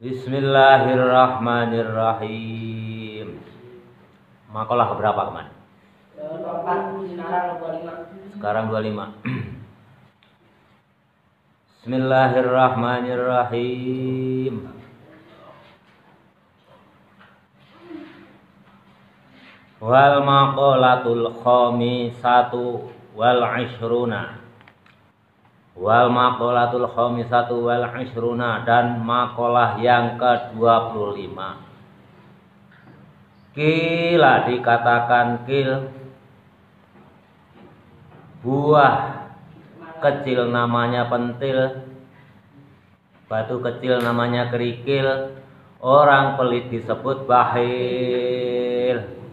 Bismillahirrahmanirrahim. Makalah berapa kemarin? Sekarang 25. Bismillahirrahmanirrahim. Wal maqalatul khamisatu wal ishruna. Wal maqalatul khamisatu wal ishruna, dan makalah yang ke-25. Kila dikatakan kil, buah kecil namanya pentil, batu kecil namanya kerikil, orang pelit disebut bakhil.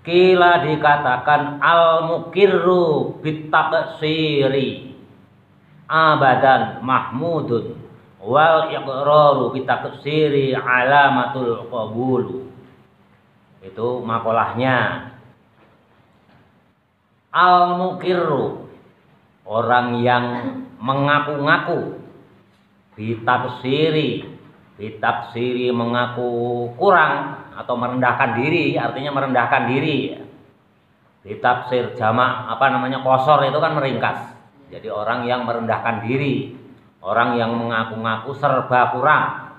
Kila dikatakan al-mukirru bitaqsiri abadan mahmudun wal iqraru bitaqsiri alamatul qabulu. Itu makolahnya. Al-mukirru, orang yang mengaku-ngaku, bitaqsiri mengaku kurang atau merendahkan diri, artinya merendahkan diri. Ditafsir jamak qosor itu kan meringkas. Jadi orang yang merendahkan diri, orang yang mengaku-ngaku serba kurang.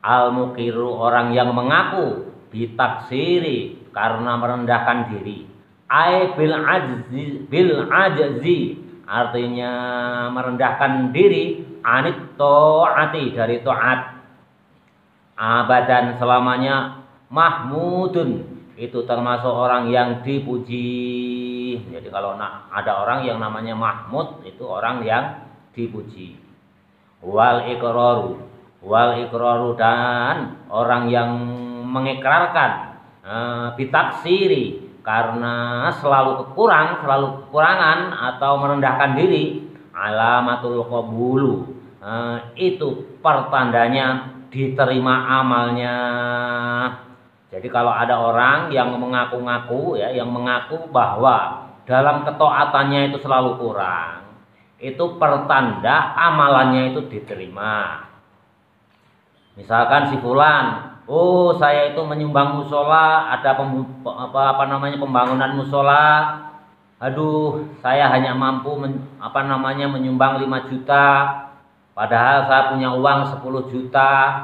Al-mukiru, orang yang mengaku, bitafsiri karena merendahkan diri. Ai bil ajzi, artinya merendahkan diri, anit taati, dari taat. Abadan, selamanya, mahmudun, itu termasuk orang yang dipuji. Jadi kalau ada orang yang namanya mahmud, itu orang yang dipuji. Wal iqraru, dan orang yang mengikrarkan, bitaksiri, karena selalu kekurangan atau merendahkan diri, alamatul qabulu, itu pertandanya diterima amalnya. Jadi kalau ada orang yang mengaku-ngaku, yang mengaku bahwa dalam ketaatannya itu selalu kurang, itu pertanda amalannya itu diterima. Misalkan si fulan, saya itu menyumbang musola, ada pembangunan musola. Aduh, saya hanya mampu menyumbang 5 juta. Padahal saya punya uang 10 juta,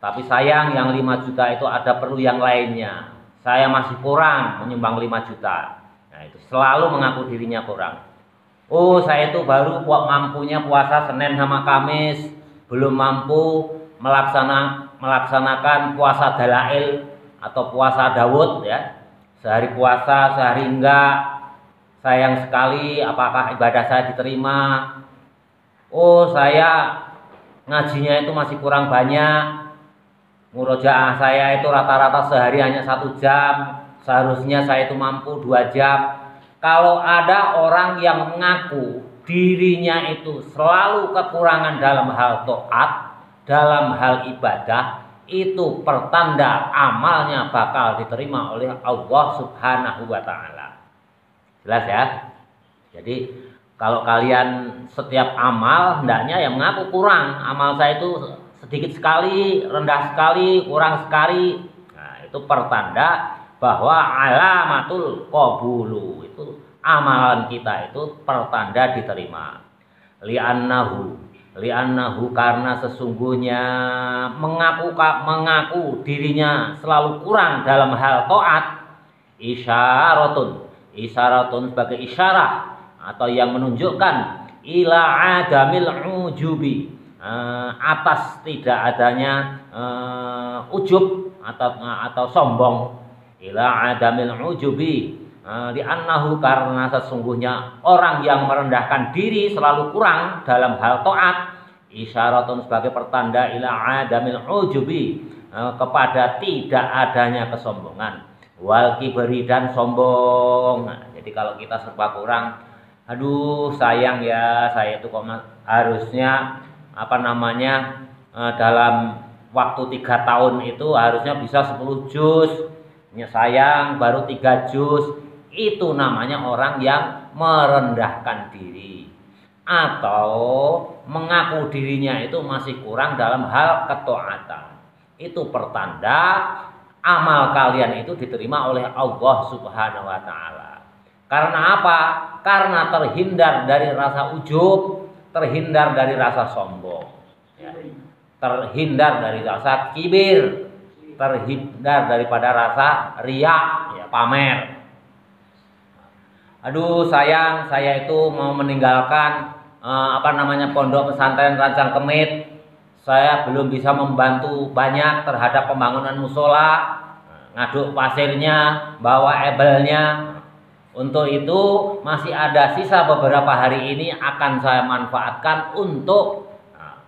tapi sayang yang 5 juta itu ada perlu yang lainnya. Saya masih kurang menyumbang 5 juta. Nah, itu selalu mengaku dirinya kurang. Saya itu baru mampunya puasa Senin sama Kamis, belum mampu melaksanakan puasa Dalail atau puasa Daud ya. Sehari puasa, sehari enggak. Sayang sekali, apakah ibadah saya diterima? Saya ngajinya itu masih kurang banyak. Murojaah saya itu rata-rata sehari hanya 1 jam. Seharusnya saya itu mampu 2 jam. Kalau ada orang yang mengaku dirinya itu selalu kekurangan dalam hal taat, dalam hal ibadah, itu pertanda amalnya bakal diterima oleh Allah Subhanahu wa Ta'ala. Jelas ya? Jadi kalau kalian setiap amal hendaknya yang mengaku kurang, amal saya itu sedikit sekali, rendah sekali, kurang sekali. Nah, itu pertanda bahwa alamatul qabulu, itu amalan kita itu pertanda diterima. Li'annahu, karena sesungguhnya mengaku dirinya selalu kurang dalam hal taat, isyaratun sebagai isyarah atau yang menunjukkan ila adamil ujubi, atas tidak adanya ujub atau sombong. Ila adamil ujubi, li'annahu, karena sesungguhnya orang yang merendahkan diri selalu kurang dalam hal taat, isyaratun sebagai pertanda ila adamil ujubi, kepada tidak adanya kesombongan, wal kibri, dan sombong. Jadi kalau kita serba kurang, aduh sayang ya, saya itu harusnya dalam waktu 3 tahun itu harusnya bisa 10 juz. Sayang baru 3 juz. Itu namanya orang yang merendahkan diri. atau mengaku dirinya itu masih kurang dalam hal ketaatan. Itu pertanda amal kalian itu diterima oleh Allah Subhanahu wa taala. Karena apa? Karena terhindar dari rasa ujub, terhindar dari rasa sombong, ya. Terhindar dari rasa kibir, terhindar daripada rasa riya, ya, pamer. Aduh sayang, saya itu mau meninggalkan pondok pesantren Rancang Kemit. Saya belum bisa membantu banyak terhadap pembangunan musola, ngaduk pasirnya, bawa ebelnya. Untuk itu masih ada sisa beberapa hari ini akan saya manfaatkan untuk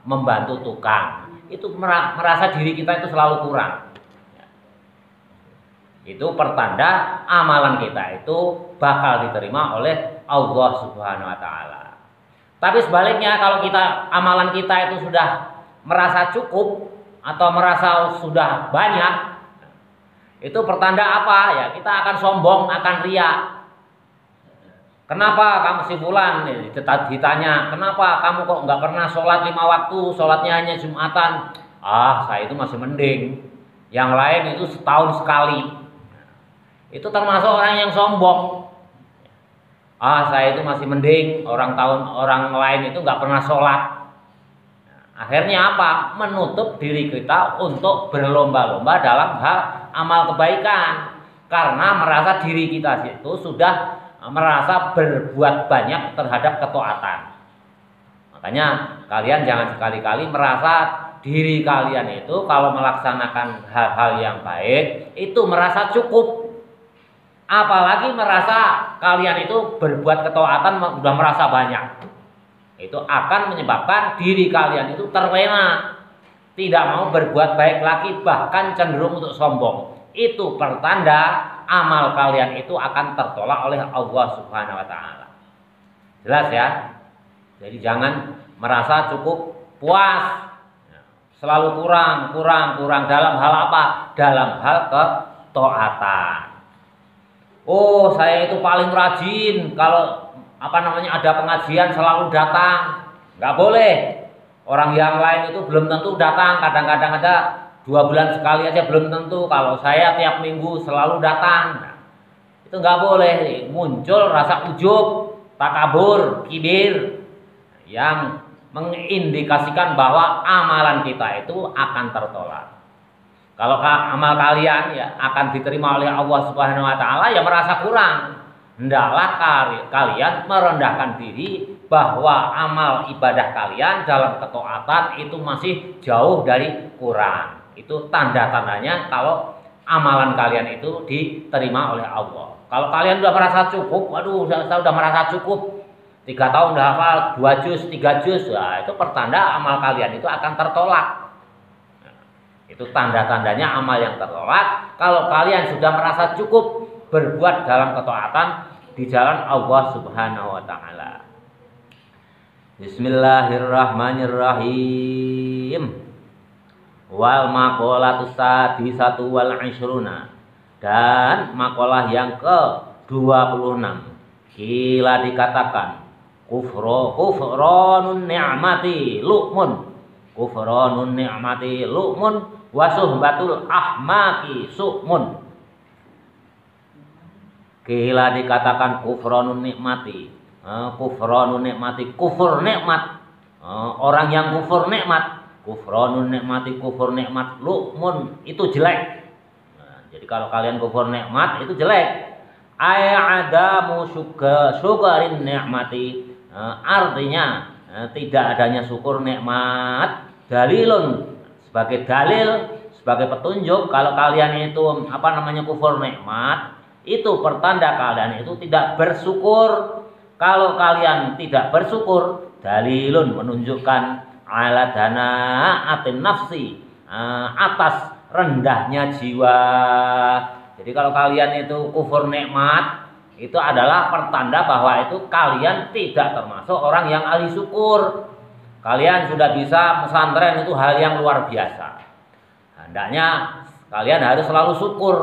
membantu tukang. Itu merasa diri kita itu selalu kurang. Itu pertanda amalan kita itu bakal diterima oleh Allah Subhanahu wa taala. Tapi sebaliknya kalau amalan kita itu sudah merasa cukup atau merasa sudah banyak, itu pertanda apa? Ya, kita akan sombong, akan riya. Kenapa kamu si fulan ditanya, kenapa kamu kok nggak pernah sholat 5 waktu, sholatnya hanya Jumatan? Saya itu masih mending. Yang lain itu setahun sekali. Itu termasuk orang yang sombong. Saya itu masih mending, orang lain itu nggak pernah sholat. Akhirnya apa? Menutup diri kita untuk berlomba-lomba dalam hal amal kebaikan. Karena merasa diri kita itu sudah merasa berbuat banyak terhadap ketaatan. Makanya kalian jangan sekali-kali merasa diri kalian itu kalau melaksanakan hal-hal yang baik itu merasa cukup. Apalagi merasa kalian itu berbuat ketaatan sudah merasa banyak. Itu akan menyebabkan diri kalian itu terlena, tidak mau berbuat baik lagi, bahkan cenderung untuk sombong. Itu pertanda amal kalian itu akan tertolak oleh Allah Subhanahu wa taala. Jelas ya? Jadi jangan merasa cukup puas, selalu kurang dalam hal apa? Dalam hal ketaatan. Saya itu paling rajin kalau ada pengajian selalu datang. Nggak boleh. Orang yang lain itu belum tentu datang. Kadang-kadang ada 2 bulan sekali aja belum tentu. Kalau saya tiap minggu selalu datang. Itu nggak boleh. Muncul rasa ujub, takabur, kibir yang mengindikasikan bahwa amalan kita itu akan tertolak. Kalau amal kalian ya akan diterima oleh Allah Subhanahu wa taala, ya merasa kurang. Hendaklah kalian merendahkan diri bahwa amal ibadah kalian dalam ketaatan itu masih jauh dari kurang. Itu tanda-tandanya kalau amalan kalian itu diterima oleh Allah. Kalau kalian sudah merasa cukup, saya sudah merasa cukup. 3 tahun sudah hafal 2 juz, 3 juz, itu pertanda amal kalian itu akan tertolak. Itu tanda-tandanya amal yang tertolak. Kalau kalian sudah merasa cukup berbuat dalam ketaatan di jalan Allah Subhanahu wa taala. Bismillahirrahmanirrahim. Wal maqalatus sadisatu wal 'ishruna. Dan makalah yang ke-26. Kila dikatakan kufranun ni'mati lu'mun. Kufranun ni'mati lu'mun wa suhbatul ahmaki su'mun. Kila dikatakan kufranun nikmati, kufranun nikmati, kufur nikmat, orang yang kufur nikmat, kufranun nikmati, kufur nikmat, lu'mun itu jelek. Jadi kalau kalian kufur nikmat itu jelek. Adamu syukurin nikmati, artinya tidak adanya syukur nikmat, dalilun sebagai dalil, sebagai petunjuk kalau kalian itu kufur nikmat, itu pertanda kalian itu tidak bersyukur. Kalau kalian tidak bersyukur, dalilun menunjukkan ala dana atin nafsi, atas rendahnya jiwa. Jadi kalau kalian itu kufur nikmat, itu adalah pertanda bahwa itu kalian tidak termasuk orang yang ahli syukur. Kalian sudah bisa pesantren itu hal yang luar biasa. Hendaknya kalian harus selalu syukur.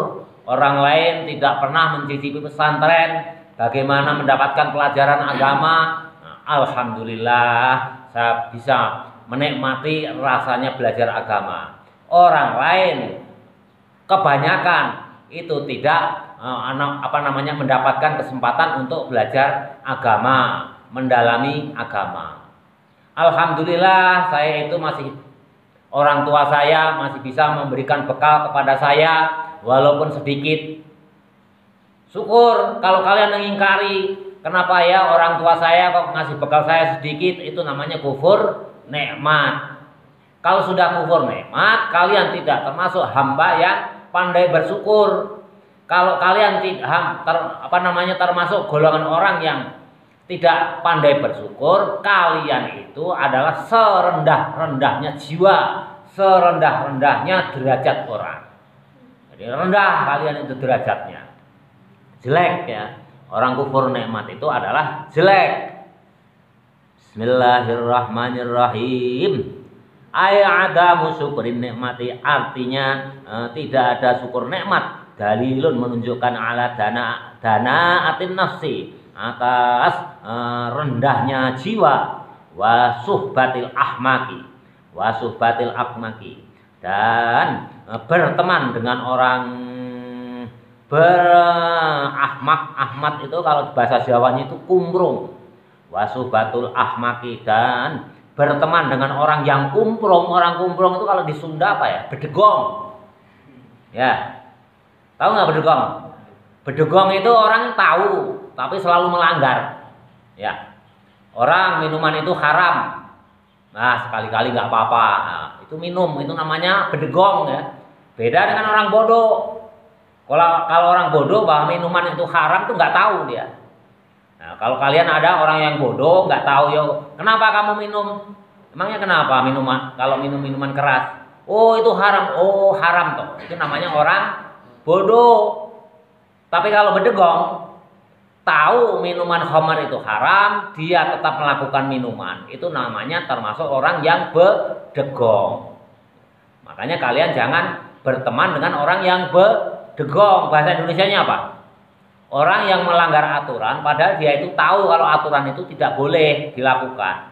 Orang lain tidak pernah mencicipi pesantren, bagaimana mendapatkan pelajaran agama. alhamdulillah saya bisa menikmati rasanya belajar agama. Orang lain kebanyakan itu tidak mendapatkan kesempatan untuk belajar agama, mendalami agama. Alhamdulillah saya itu masih, orang tua saya masih bisa memberikan bekal kepada saya walaupun sedikit. Syukur. Kalau kalian mengingkari, kenapa ya orang tua saya kok ngasih bekal saya sedikit, itu namanya kufur nikmat. Kalau sudah kufur nikmat, kalian tidak termasuk hamba yang pandai bersyukur. Kalau kalian termasuk golongan orang yang tidak pandai bersyukur, kalian itu adalah serendah-rendahnya jiwa, serendah-rendahnya derajat orang. Jadi rendah kalian itu derajatnya, jelek ya. Orang kufur nikmat itu adalah jelek. Bismillahirrahmanirrahim. Adamu syukrin nikmati, artinya tidak ada syukur nikmat. Dalilun menunjukkan ala dana atin nafsi, atas rendahnya jiwa, wasuhbatil ahmaki, dan berteman dengan orang ahmad itu kalau bahasa Jawanya itu kumprung. Wasuhbatul ahmaki, dan berteman dengan orang yang kumprung. Orang kumprung itu kalau di Sunda apa ya? Bedegong. Ya. Tahu nggak bedegong? Bedegong itu orang tahu tapi selalu melanggar. Ya. Orang minuman itu haram. Nah, sekali-kali nggak apa-apa. Nah, itu minum, itu namanya bedegong ya. Beda dengan orang bodoh. Kalau orang bodoh bahwa minuman itu haram itu nggak tahu dia. Nah, kalau kalian ada orang yang bodoh nggak tahu, yo, kenapa kamu minum? Emangnya kenapa minuman? Kalau minum minuman keras, oh itu haram, oh haram toh. Itu namanya orang bodoh. Tapi kalau bedegong, tahu minuman khamar itu haram, dia tetap melakukan minuman. Itu namanya termasuk orang yang bedegong. Makanya kalian jangan berteman dengan orang yang bedegong. Bahasa Indonesianya apa? Orang yang melanggar aturan, padahal dia itu tahu kalau aturan itu tidak boleh dilakukan.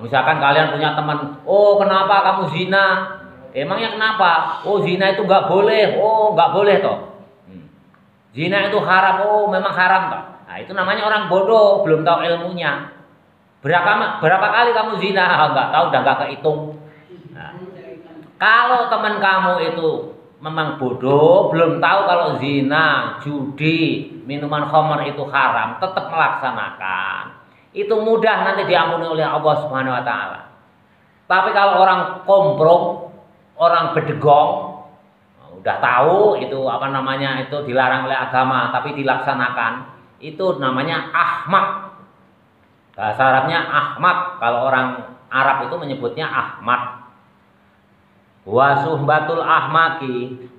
Misalkan kalian punya teman, oh kenapa kamu zina? Emangnya kenapa? Oh zina itu nggak boleh, oh nggak boleh toh. Zina itu haram, oh memang haram toh. Nah itu namanya orang bodoh, belum tahu ilmunya. Berapa kali kamu zina? Nggak tahu, udah nggak kehitung. Nah, kalau teman kamu itu memang bodoh, belum tahu kalau zina, judi, minuman khamar itu haram, tetap melaksanakan. Itu mudah nanti diampuni oleh Allah Subhanahu wa taala. Tapi kalau orang komprong, orang bedegong, udah tahu itu itu dilarang oleh agama tapi dilaksanakan, itu namanya ahmak. Bahasa Arabnya ahmak. Kalau orang Arab itu menyebutnya ahmad. Wasuhbatul ahmaki,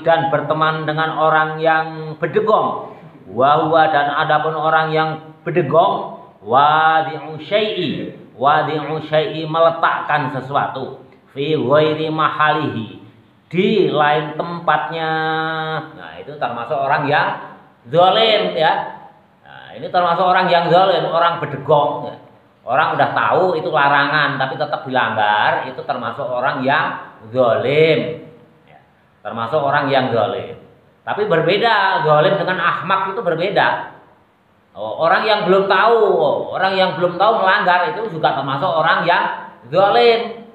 dan berteman dengan orang yang bedegong. Wahwa, dan adapun orang yang bedegong, wadi'u syai'i, meletakkan sesuatu fi ghairi mahalihi, di lain tempatnya. Nah itu termasuk orang yang zalim ya. Nah, ini termasuk orang yang zalim, orang bedegong ya. Orang udah tahu itu larangan tapi tetap dilanggar, itu termasuk orang yang zalim. Ya, termasuk orang yang zalim. Tapi berbeda, zalim dengan ahmak itu berbeda. Orang yang belum tahu, melanggar itu juga termasuk orang yang zalim.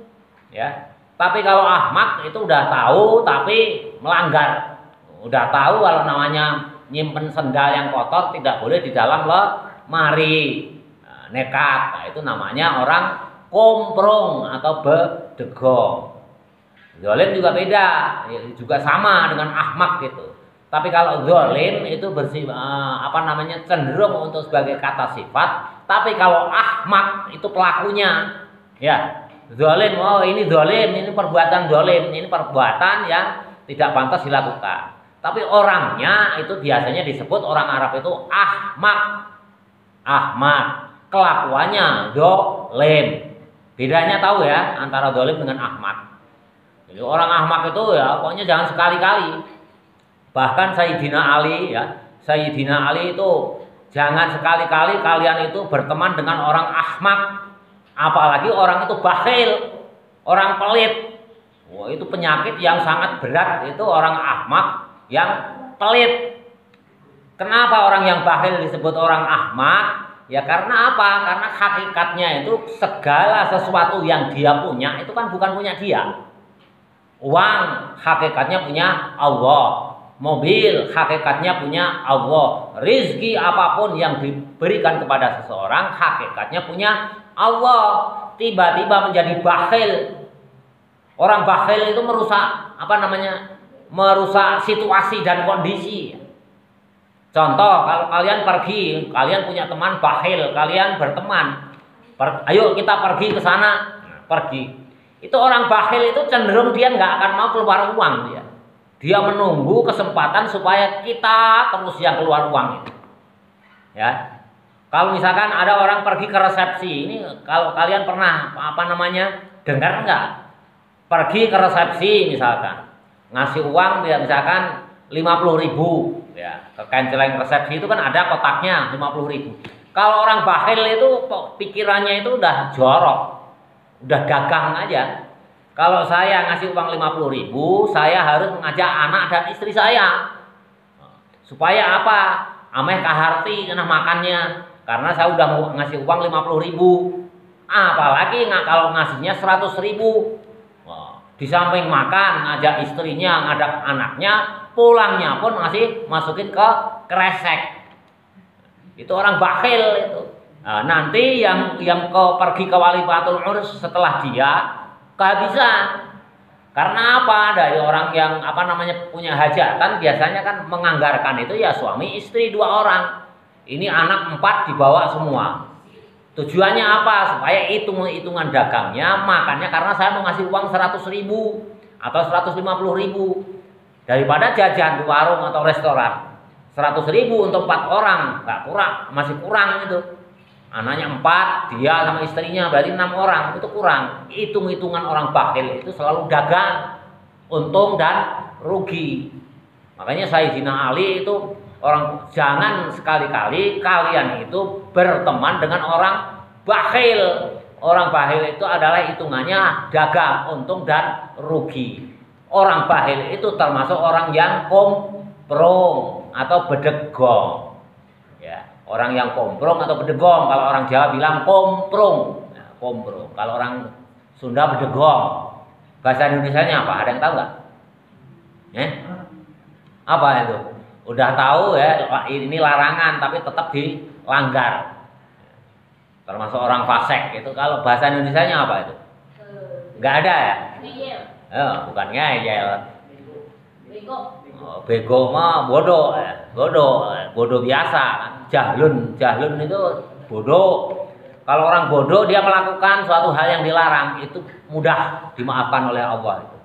Ya. Tapi kalau ahmak itu udah tahu tapi melanggar. Udah tahu kalau namanya nyimpen sendal yang kotor tidak boleh di dalam lemari. Nekat, nah, itu namanya orang komprong atau bedegong. Zalim juga beda, juga sama dengan ahmak gitu. Tapi kalau zalim itu cenderung untuk sebagai kata sifat. Tapi kalau ahmak itu pelakunya, ya zalim. Oh ini zalim, ini perbuatan zalim, ini perbuatan yang tidak pantas dilakukan. Tapi orangnya itu biasanya disebut orang Arab itu ahmak. Kelakuannya zalim. Bedanya tahu ya antara zalim dengan ahmak. Jadi orang ahmak itu ya pokoknya jangan sekali-kali. Bahkan Sayyidina Ali itu Jangan sekali-kali kalian itu berteman dengan orang ahmak, apalagi orang itu bakhil, orang pelit. Wah, itu penyakit yang sangat berat, itu orang ahmak yang pelit. Kenapa orang yang bakhil disebut orang ahmak? Ya karena apa? Karena hakikatnya itu segala sesuatu yang dia punya itu kan bukan punya dia. Uang hakikatnya punya Allah. Mobil hakikatnya punya Allah. Rizki apapun yang diberikan kepada seseorang hakikatnya punya Allah. Tiba-tiba menjadi bakhil. Orang bakhil itu merusak merusak situasi dan kondisi. Contoh, kalau kalian pergi, kalian punya teman bakhil, kalian berteman. Ayo kita pergi ke sana. Pergi. Itu orang bakhil itu cenderung dia nggak akan mau keluar uang dia. Dia menunggu kesempatan supaya kita terus yang keluar uang itu. Ya. Kalau misalkan ada orang pergi ke resepsi, ini kalau kalian pernah dengar nggak? Pergi ke resepsi misalkan, ngasih uang misalkan 50.000 ya, ke kanceleng resepsi itu kan ada kotaknya 50.000. Kalau orang bakhil itu pikirannya itu udah jorok, udah dagang aja. Kalau saya ngasih uang 50.000, saya harus mengajak anak dan istri saya. Supaya apa? Ameh kaharti kena makannya. Karena saya udah mau ngasih uang 50.000. Apalagi kalau ngasihnya 100.000. Di samping makan, ngajak istrinya, ngajak anaknya, pulangnya pun masukin ke kresek. Itu orang bakhil itu. Nah, nanti yang pergi ke walimatul urus setelah dia kehabisan. Karena apa? Dari orang yang punya hajatan biasanya kan menganggarkan itu ya suami istri 2 orang. Ini anak 4 dibawa semua. Tujuannya apa? Supaya hitungan dagangnya, makannya, karena saya mau ngasih uang 100.000 atau 150.000 daripada jajan di warung atau restoran. 100.000 untuk 4 orang, nggak kurang, masih kurang itu. Anaknya 4, dia sama istrinya berarti 6 orang, itu kurang. Hitung-hitungan orang bakhil itu selalu dagang, untung dan rugi. Makanya Sayyidina Ali itu jangan sekali-kali kalian itu berteman dengan orang bakhil. Orang bakhil itu adalah hitungannya dagang, untung dan rugi. Orang bakhil itu termasuk orang yang komprong atau bedegong. Ya, orang yang komprong atau bedegong. Kalau orang Jawa bilang komprong. Nah, komprong. Kalau orang Sunda bedegong. Bahasa Indonesianya apa? Ada yang tahu nggak? Apa itu? Udah tahu ya, ini larangan tapi tetap dilanggar. Termasuk orang fasik itu. Kalau bahasa Indonesianya apa itu? Nggak ada ya? Bukan ngeyel. Bego mah bodoh, bodoh biasa. Jahlun itu bodoh. Kalau orang bodoh dia melakukan suatu hal yang dilarang itu mudah dimaafkan oleh Allah itu.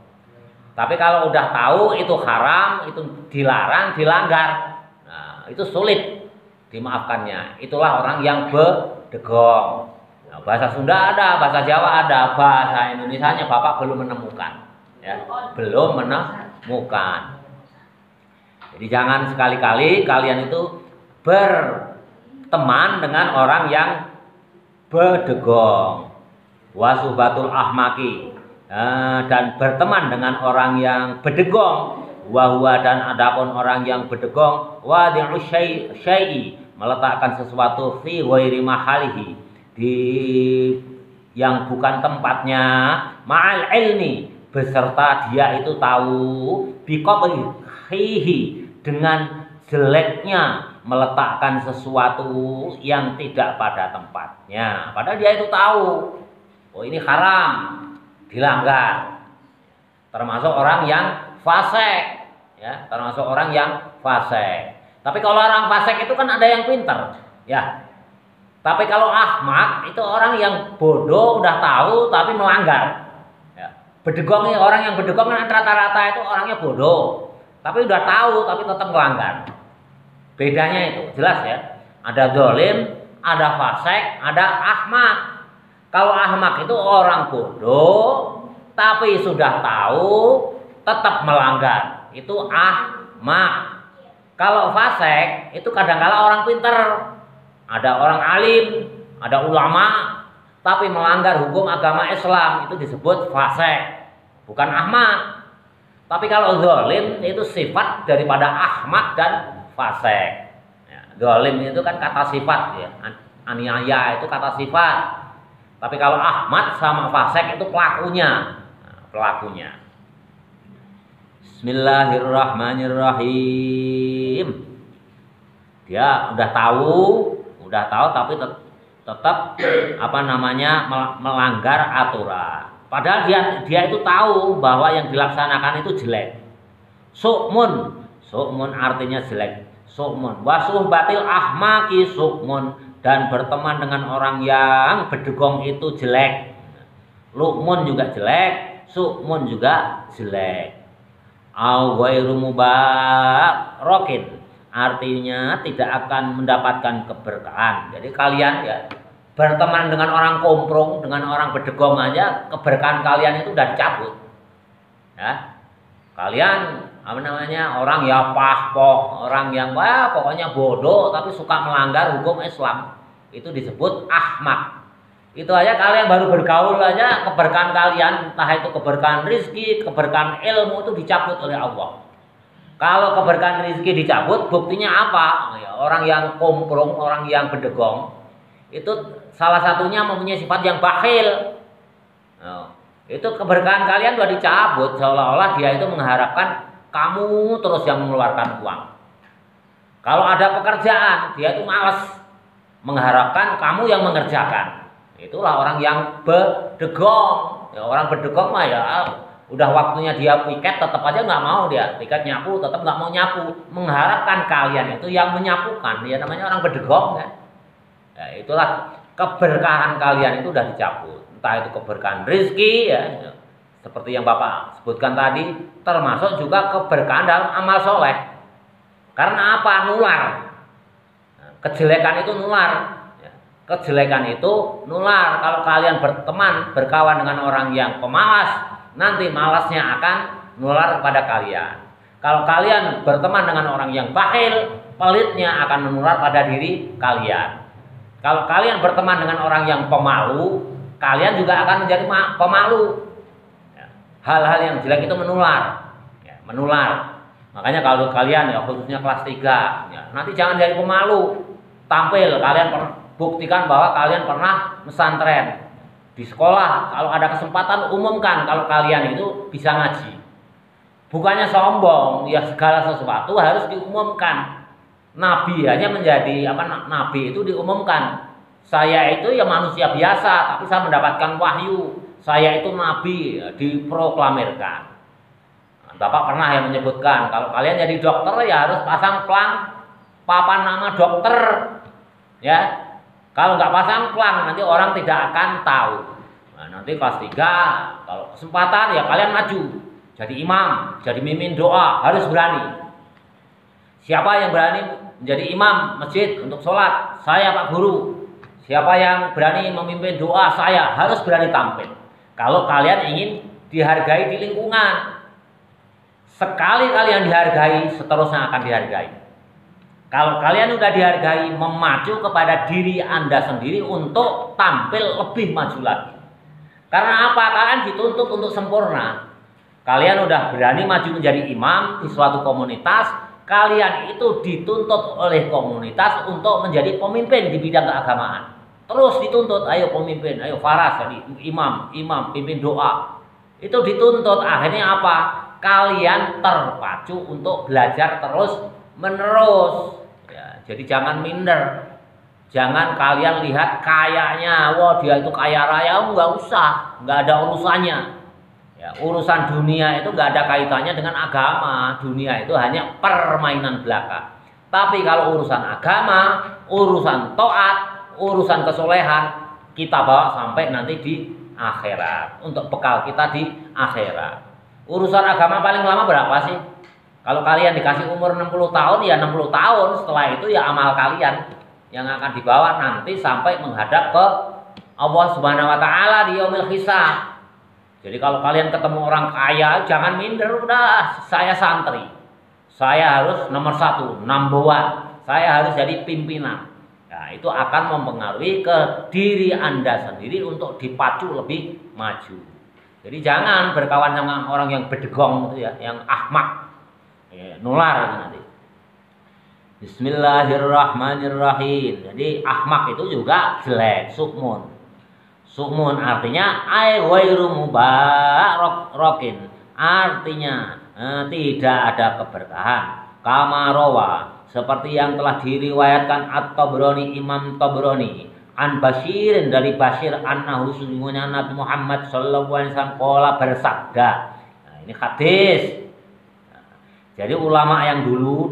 Tapi kalau udah tahu itu haram, itu dilarang, dilanggar, nah, itu sulit dimaafkannya. Itulah orang yang bedegong. Nah, bahasa Sunda ada, bahasa Jawa ada, bahasa Indonesianya Bapak belum menemukan. Ya, belum menemukan. Jadi jangan sekali-kali kalian itu berteman dengan orang yang bedegong. Wasubatul ahmaki. Dan berteman dengan orang yang bedegong, wahwa dan adapun orang yang bedegong, wadi'u syai'i, meletakkan sesuatu fi ghairi mahalihi, di yang bukan tempatnya, ma'al ilmi, beserta dia itu tahu, biqabihi, dengan jeleknya meletakkan sesuatu yang tidak pada tempatnya, padahal dia itu tahu, oh ini haram, dilanggar. Termasuk orang yang fasik, ya, termasuk orang yang fasik. Tapi kalau orang fasik itu kan ada yang pinter, ya. Tapi kalau ahmak itu orang yang bodoh udah tahu tapi melanggar. Ya. Bedegong ini, orang yang bedegong kan rata-rata itu orangnya bodoh, tapi udah tahu tapi tetap melanggar. Bedanya itu jelas ya. Ada zalim, ada fasik, ada ahmak. Kalau ahmak itu orang bodoh tapi sudah tahu tetap melanggar, itu ahmak. Kalau fasik itu kadang-kala orang pinter, ada orang alim, ada ulama, tapi melanggar hukum agama Islam, itu disebut fasik, bukan ahmak. Tapi kalau zalim itu sifat daripada ahmak dan fasik. Ya, zalim itu kan kata sifat ya, aniaya itu kata sifat. Tapi kalau ahmak sama fasik itu pelakunya. Nah, pelakunya. Bismillahirrahmanirrahim. Dia udah tahu tapi tetap melanggar aturan. Padahal dia itu tahu bahwa yang dilaksanakan itu jelek. Su'mun artinya jelek. Su'mun wa suhbatil ahmaki su'mun, dan berteman dengan orang yang berdegong itu jelek. Lu'mun juga jelek, su'mun juga jelek. Au ghairu mubarakin, artinya tidak akan mendapatkan keberkahan. Jadi kalian ya berteman dengan orang komprong, dengan orang berdegong aja, keberkahan kalian itu udah dicabut. Ya. Kalian orang ya pahpoh, orang yang pokoknya bodoh tapi suka melanggar hukum Islam, itu disebut ahmak. Itu aja kalian baru bergaul aja, keberkahan kalian, entah itu keberkahan rizki, keberkahan ilmu, itu dicabut oleh Allah. Kalau keberkahan rizki dicabut, buktinya apa? Ya, orang yang komprong, orang yang berdegong, itu salah satunya mempunyai sifat yang bakhil. Nah, itu keberkahan kalian sudah dicabut, seolah-olah dia itu mengharapkan kamu terus yang mengeluarkan uang. Kalau ada pekerjaan, dia itu malas, mengharapkan kamu yang mengerjakan. Itulah orang yang berdegong. Ya, orang berdegong mah ya udah waktunya dia piket tetap aja nggak mau, dia piket nyapu tetap nggak mau nyapu, mengharapkan kalian itu yang menyapukan. Dia namanya orang berdegong kan. Ya, itulah keberkahan kalian itu udah dicabut. Entah itu keberkahan rezeki ya, seperti yang Bapak sebutkan tadi, termasuk juga keberkahan dalam amal soleh. Karena apa? Nular. Nah, kejelekan itu nular. Kejelekan itu nular. Kalau kalian berteman, berkawan dengan orang yang pemalas, nanti malasnya akan nular kepada kalian. Kalau kalian berteman dengan orang yang bakhil, pelitnya akan menular pada diri kalian. Kalau kalian berteman dengan orang yang pemalu, kalian juga akan menjadi pemalu. Hal-hal yang jelek itu menular. Ya, menular. Makanya kalau kalian ya khususnya kelas 3, ya, nanti jangan jadi pemalu. Tampil, kalian buktikan bahwa kalian pernah pesantren. Di sekolah kalau ada kesempatan umumkan kalau kalian itu bisa ngaji. Bukannya sombong, ya segala sesuatu harus diumumkan. Nabi hanya menjadi nabi itu diumumkan. Saya itu ya manusia biasa, tapi saya mendapatkan wahyu. Saya itu nabi, ya, diproklamirkan. Bapak pernah yang menyebutkan kalau kalian jadi dokter ya harus pasang papan nama dokter. Ya. Kalau nggak pasang plang nanti orang tidak akan tahu. Nah, nanti kelas 3 kalau kesempatan ya kalian maju jadi imam, jadi mimpin doa, harus berani. Siapa yang berani menjadi imam masjid untuk sholat? Saya Pak Guru. Siapa yang berani memimpin doa? Saya, harus berani tampil. Kalau kalian ingin dihargai di lingkungan, sekali kalian dihargai, seterusnya akan dihargai. Kalau kalian sudah dihargai, memacu kepada diri Anda sendiri untuk tampil lebih maju lagi. Karena apa? Kalian dituntut untuk sempurna. Kalian sudah berani maju menjadi imam di suatu komunitas, kalian itu dituntut oleh komunitas untuk menjadi pemimpin di bidang keagamaan. Terus dituntut, ayo pemimpin, ayo Faras jadi imam, pimpin doa. Itu dituntut, akhirnya apa? Kalian terpacu untuk belajar terus menerus. Jadi jangan minder, jangan kalian lihat kayanya, wah dia itu kaya raya, nggak usah, nggak ada urusannya. Ya, urusan dunia itu nggak ada kaitannya dengan agama, dunia itu hanya permainan belaka. Tapi kalau urusan agama, urusan taat, urusan kesolehan, kita bawa sampai nanti di akhirat, untuk bekal kita di akhirat. Urusan agama paling lama berapa sih? Kalau kalian dikasih umur 60 tahun, ya 60 tahun. Setelah itu ya amal kalian yang akan dibawa nanti sampai menghadap ke Allah Subhanahu wa taala di yaumil hisab. Jadi kalau kalian ketemu orang kaya, jangan minder, udah saya santri. Saya harus nomor 1, number 1. Saya harus jadi pimpinan. Nah, itu akan mempengaruhi ke diri Anda sendiri untuk dipacu lebih maju. Jadi jangan berkawan sama orang yang bedegong gitu ya, yang ahmak. Ya, nular itu nanti. Bismillahirrahmanirrahim. Jadi ahmak itu juga jelek, sukmun. Sukmun artinya ai ghairu mubarakin. Artinya tidak ada keberkahan. Kama rawa, seperti yang telah diriwayatkan At-Tabrani, Imam Tabrani, an Basyirin, dari Basyir, annahu sesungguhnya Nabi Muhammad sallallahu alaihi wasallam qala bersabda. Nah, ini hadis. Jadi ulama yang dulu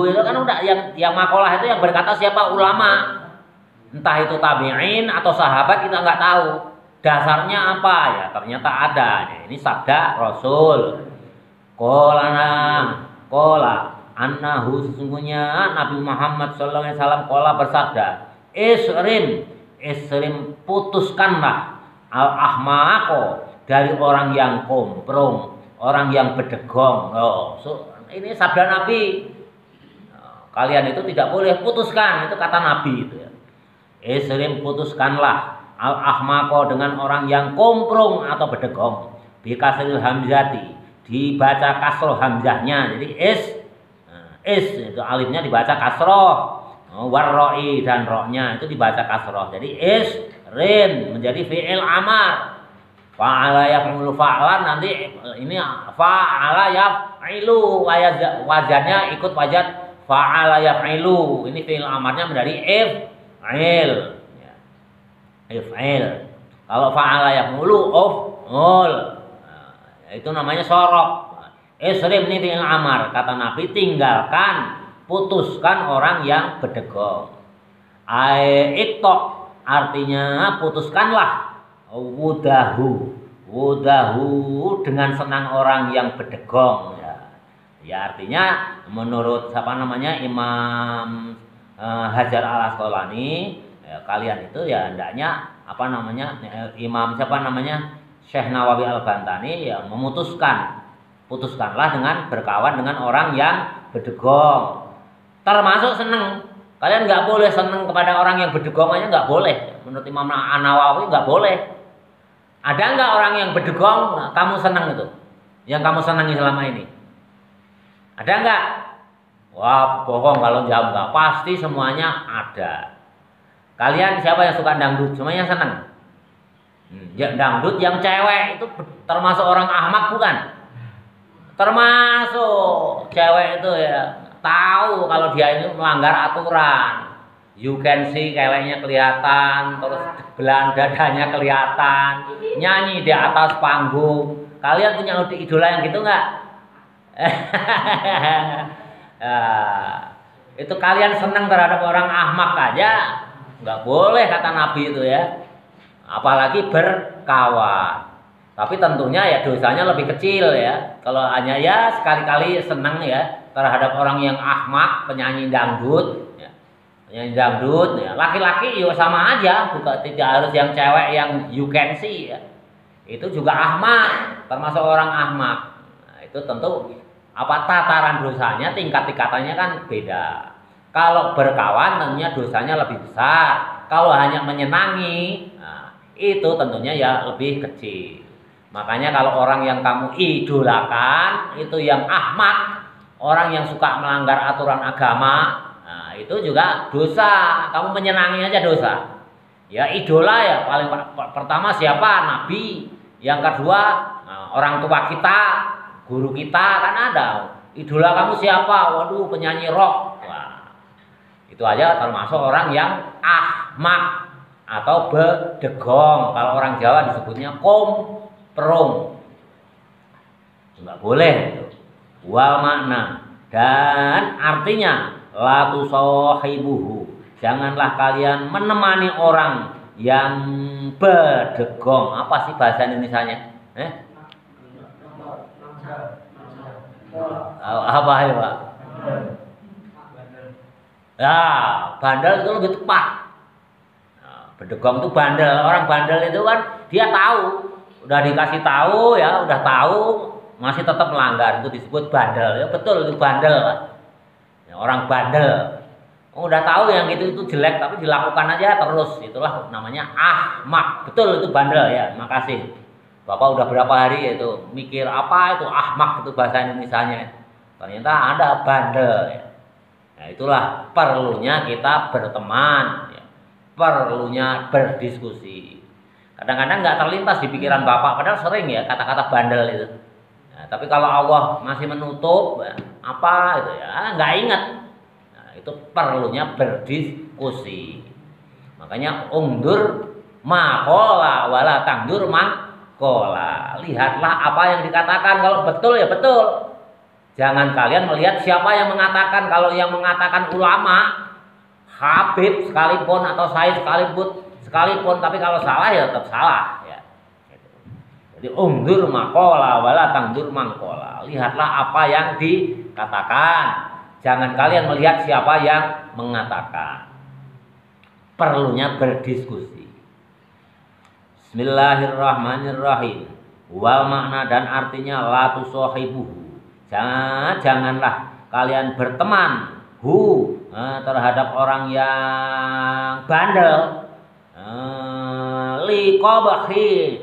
itu kan udah yang makalah itu yang berkata siapa? Ulama. Entah itu tabi'in atau sahabat kita nggak tahu. Dasarnya apa ya? Ternyata ada. Ini sabda Rasul. Qala annahu sesungguhnya Nabi Muhammad sallallahu alaihi wasallam qala bersabda, Isrim putuskanlah al-ahmaqo dari orang yang komprong, orang yang bedegong. Ini sabda Nabi. Kalian itu tidak boleh putuskan, itu kata Nabi itu ya. Isrim putuskanlah al-ahmaqo dengan orang yang komprong atau bedegong. Bi kasril hamzati, dibaca kasroh hamzahnya. Jadi is itu alifnya dibaca kasroh. Warroi dan rohnya itu dibaca kasroh. Jadi rin menjadi fi'il amar. Fa'ala yaf'ulu fa'lan, nanti ini fa'ala yaf'ilu, wazannya ikut wazan fa'ala yaf'ilu. Ini fi'il amarnya menjadi if'il. Ya. If'il. Kalau fa'ala yaf'ulu uf'ul. Nah, itu namanya sorok. Isrim ini fi'il amar, kata Nabi, tinggalkan, putuskan orang yang bedegong. Iktok artinya putuskanlah. Wudahu dengan senang orang yang bedegong ya artinya menurut Imam Hajar Al-Asqalani ya, kalian itu ya hendaknya Imam Syekh Nawawi Al-Bantani ya putuskanlah dengan berkawan dengan orang yang bedegong, termasuk senang. Kalian nggak boleh senang kepada orang yang bedegong aja, nggak boleh. Menurut Imam Nawawi nggak boleh. Ada nggak orang yang bedegong kamu senang itu? Yang kamu senangi selama ini? Ada nggak? Wah, bohong kalau jawab nggak. Pasti semuanya ada. Kalian siapa yang suka dangdut? Semuanya senang. Ya, dangdut yang cewek itu termasuk orang ahmak bukan? Termasuk cewek itu ya tahu kalau dia ini melanggar aturan. You can see keleknya kelihatan, terus belang dadanya kelihatan, nyanyi di atas panggung. Kalian punya idola yang gitu nggak? Itu kalian senang terhadap orang ahmak aja, nggak boleh kata Nabi itu ya. Apalagi berkawan. Tapi tentunya ya dosanya lebih kecil ya. Kalau hanya ya sekali-kali senang ya terhadap orang yang ahmak, penyanyi dangdut. Yang dangdut ya, laki-laki ya sama aja, bukan tidak harus yang cewek yang you can see ya. Itu juga ahmak, termasuk orang ahmak. Nah, itu tentu tataran dosanya, tingkatannya kan beda. Kalau berkawan tentunya dosanya lebih besar. Kalau hanya menyenangi, nah, itu tentunya ya lebih kecil. Makanya kalau orang yang kamu idolakan itu yang ahmak, orang yang suka melanggar aturan agama, itu juga dosa. Kamu menyenangi aja dosa. Ya idola ya paling pertama siapa? Nabi. Yang kedua orang tua kita, guru kita kan ada. Idola kamu siapa? Waduh, penyanyi rock. Wah, itu aja termasuk orang yang ahmak atau bedegong. Kalau orang Jawa disebutnya komprong. Enggak boleh itu. Wal makna dan artinya la tusahibuhu, janganlah kalian menemani orang yang bedegong. Apa sih bahasa Indonesianya? Apa ya Pak? Ya, bandel itu lebih tepat. Bedegong itu bandel. Orang bandel itu kan dia tahu, udah dikasih tahu ya, udah tahu masih tetap melanggar, itu disebut bandel. Ya betul, itu bandel Pak. Orang bandel. Udah tahu yang itu jelek tapi dilakukan aja terus, itulah namanya ahmak. Betul, itu bandel ya. Makasih. Bapak udah berapa hari itu mikir apa itu ahmak, itu bahasa Indonesianya. Ternyata ada bandel ya. Nah, itulah perlunya kita berteman ya. Perlunya berdiskusi. Kadang-kadang nggak terlintas di pikiran Bapak, padahal sering ya kata-kata bandel itu. Nah, tapi kalau Allah masih menutup apa itu ya, nggak ingat. Itu perlunya berdiskusi. Makanya ungdur makola wala tangdur mangkola. Lihatlah apa yang dikatakan, kalau betul ya betul. Jangan kalian melihat siapa yang mengatakan. Kalau yang mengatakan ulama, Habib sekalipun atau saya sekalipun, tapi kalau salah ya tetap salah ya. Jadi ungdur makola wala tangdur mangkola. Lihatlah apa yang dikatakan. Jangan kalian melihat siapa yang mengatakan. Perlunya berdiskusi. Bismillahirrahmanirrahim. Wal makna dan artinya la tusahibuhu. Janganlah kalian berteman terhadap orang yang bandel. Liqabahi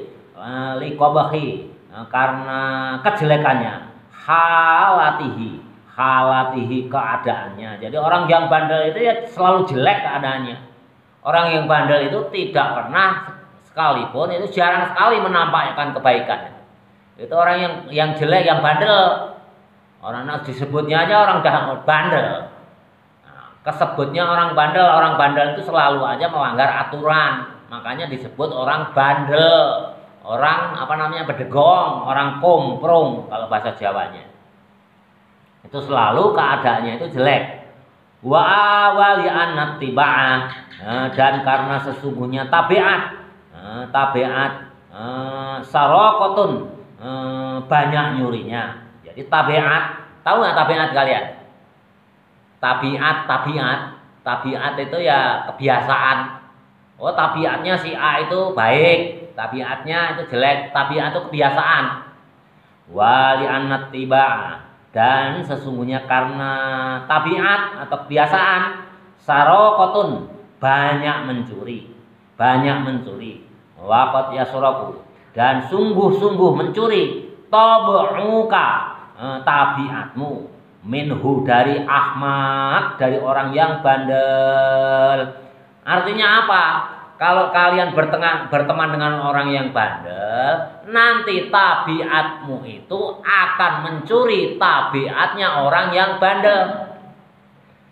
karena kejelekannya. Halatihi keadaannya. Jadi orang yang bandel itu ya selalu jelek keadaannya. Orang yang bandel itu tidak pernah sekalipun, itu jarang sekali menampakkan kebaikan. Itu orang yang jelek, yang bandel. Orang disebutnya aja orang bandel. Nah, kesebutnya orang bandel itu selalu aja melanggar aturan. Makanya disebut orang bandel. Orang bedegong, orang komprong kalau bahasa Jawanya. Itu selalu keadaannya itu jelek. Wa awali annatiba'ah, dan karena sesungguhnya tabiat sarokotun, banyak nyurinya. Jadi tabiat, tahu nggak tabiat kalian? Tabiat itu ya kebiasaan. Oh, tabiatnya si A itu baik, tabiatnya itu jelek, tabiat itu kebiasaan. Wali annatiba'ah, dan sesungguhnya karena tabiat atau kebiasaan, sarokotun, banyak mencuri. Waqat yasraku, dan sungguh-sungguh mencuri. Tabu'uka, tabiatmu, minhu, dari ahmak, dari orang yang bandel. Artinya apa? Kalau kalian berteman dengan orang yang bandel, nanti tabiatmu itu akan mencuri tabiatnya orang yang bandel.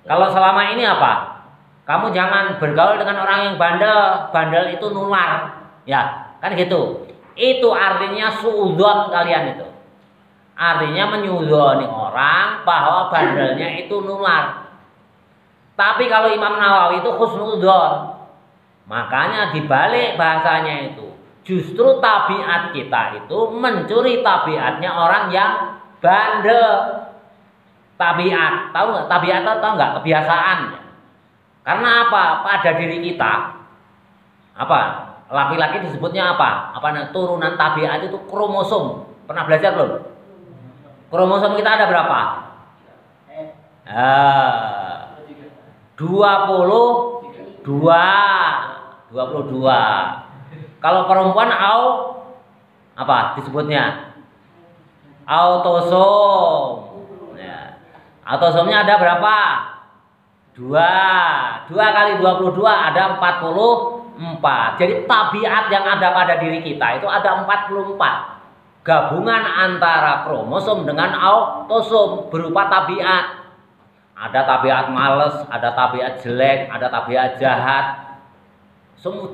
Kalau selama ini apa? Kamu jangan bergaul dengan orang yang bandel. Bandel itu nular. Ya, kan gitu. Itu artinya suudzon kalian itu. Artinya menyudzoni orang bahwa bandelnya itu nular. Tapi kalau Imam Nawawi itu husnudzon. Makanya dibalik bahasanya itu, justru tabiat kita itu mencuri tabiatnya orang yang bandel. Tabiat, tahu nggak? Tabiat tahu nggak? Kebiasaan. Karena apa? Pada diri kita, apa? Laki-laki disebutnya apa? Turunan tabiat itu kromosom. Pernah belajar belum? Kromosom kita ada berapa? 22. Kalau perempuan apa disebutnya? Autosom. Ya. Autosomnya ada berapa? 2 kali 22 ada 44. Jadi tabiat yang ada pada diri kita itu ada 44. Gabungan antara kromosom dengan autosom berupa tabiat. Ada tabiat males, ada tabiat jelek, ada tabiat jahat.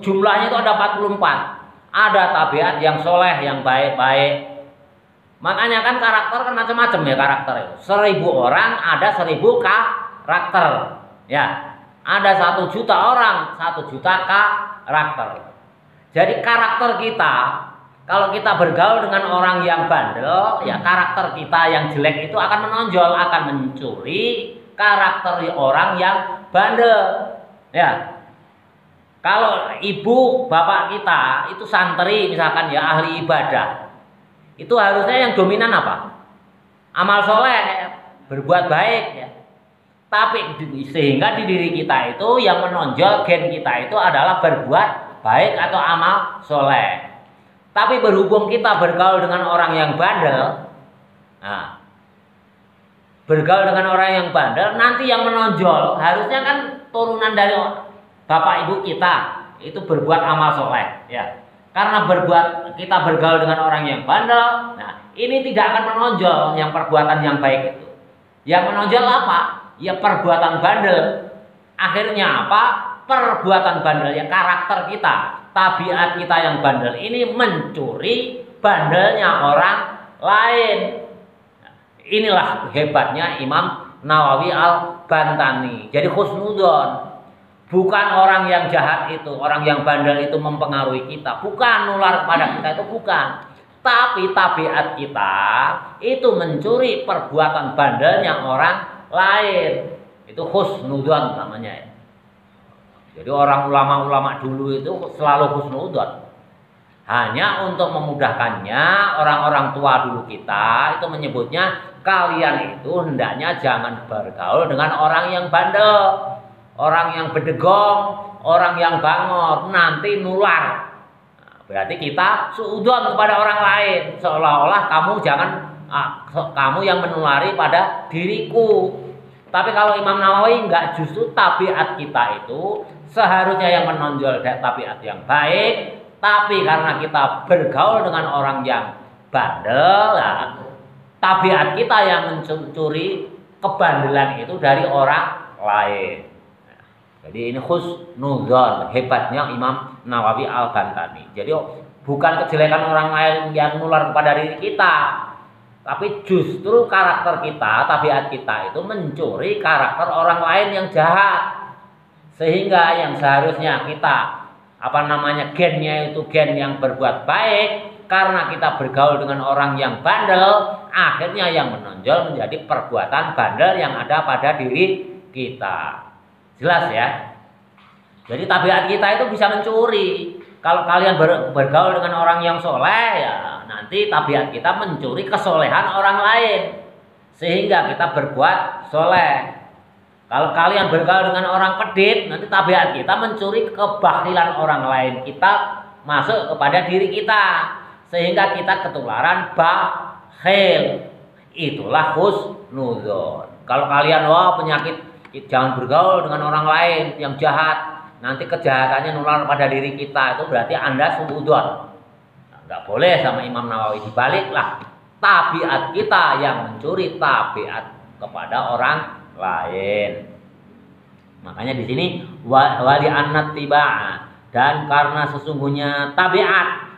Jumlahnya itu ada 44. Ada tabiat yang soleh, yang baik-baik. Makanya kan karakter kan macam-macam ya karakter itu. 1000 orang ada 1000 karakter. Ya, ada 1 juta orang, 1 juta karakter. Jadi karakter kita, kalau kita bergaul dengan orang yang bandel, ya karakter kita yang jelek itu akan menonjol, akan mencuri karakter orang yang bandel. Ya. Kalau ibu bapak kita itu santri misalkan ya, ahli ibadah, itu harusnya yang dominan apa? Amal soleh, berbuat baik ya. Tapi sehingga di diri kita itu yang menonjol gen kita itu adalah berbuat baik atau amal soleh. Tapi berhubung kita bergaul dengan orang yang bandel, nah, bergaul dengan orang yang bandel, nanti yang menonjol harusnya kan turunan dari bapak ibu kita itu berbuat amal soleh, ya. Karena kita bergaul dengan orang yang bandel, nah ini tidak akan menonjol yang perbuatan yang baik itu. Yang menonjol apa? Ya perbuatan bandel. Akhirnya apa? Perbuatan bandel ya karakter kita, tabiat kita yang bandel ini mencuri bandelnya orang lain. Inilah hebatnya Imam Nawawi Al-Bantani. Jadi husnudzon. Bukan orang yang jahat itu, orang yang bandel itu mempengaruhi kita. Bukan nular kepada kita itu, bukan. Tapi tabiat kita itu mencuri perbuatan bandelnya orang lain. Itu husnudzon namanya ya. Jadi orang ulama-ulama dulu itu selalu husnudzon. Hanya untuk memudahkannya, orang-orang tua dulu kita itu menyebutnya, kalian itu hendaknya jangan bergaul dengan orang yang bandel, orang yang bedegong, orang yang bangor, nanti nular. Nah, berarti kita suudzon kepada orang lain, seolah-olah kamu yang menulari pada diriku. Tapi kalau Imam Nawawi enggak, justru tabiat kita itu seharusnya yang menonjol tabiat yang baik. Tapi karena kita bergaul dengan orang yang bandel, nah, tabiat kita yang mencuri kebandelan itu dari orang lain. Jadi ini husnudzon, hebatnya Imam Nawawi Al-Bantani. Jadi bukan kejelekan orang lain yang nular kepada diri kita, tapi justru karakter kita, tabiat kita itu mencuri karakter orang lain yang jahat. Sehingga yang seharusnya kita gennya itu gen yang berbuat baik, karena kita bergaul dengan orang yang bandel, akhirnya yang menonjol menjadi perbuatan bandel yang ada pada diri kita. Jelas ya. Jadi tabiat kita itu bisa mencuri. Kalau kalian bergaul dengan orang yang soleh, ya nanti tabiat kita mencuri kesolehan orang lain, sehingga kita berbuat soleh. Kalau kalian bergaul dengan orang pedit, nanti tabiat kita mencuri kebakhilan orang lain, kita masuk kepada diri kita, sehingga kita ketularan bakhil. Itulah husnudzon. Kalau kalian penyakit, jangan bergaul dengan orang lain yang jahat, nanti kejahatannya nular pada diri kita, itu berarti Anda suudzon. Enggak boleh sama Imam Nawawi. Dibaliklah, tabiat kita yang mencuri tabiat kepada orang lain. Makanya di sini wali annat tibaa, dan karena sesungguhnya tabiat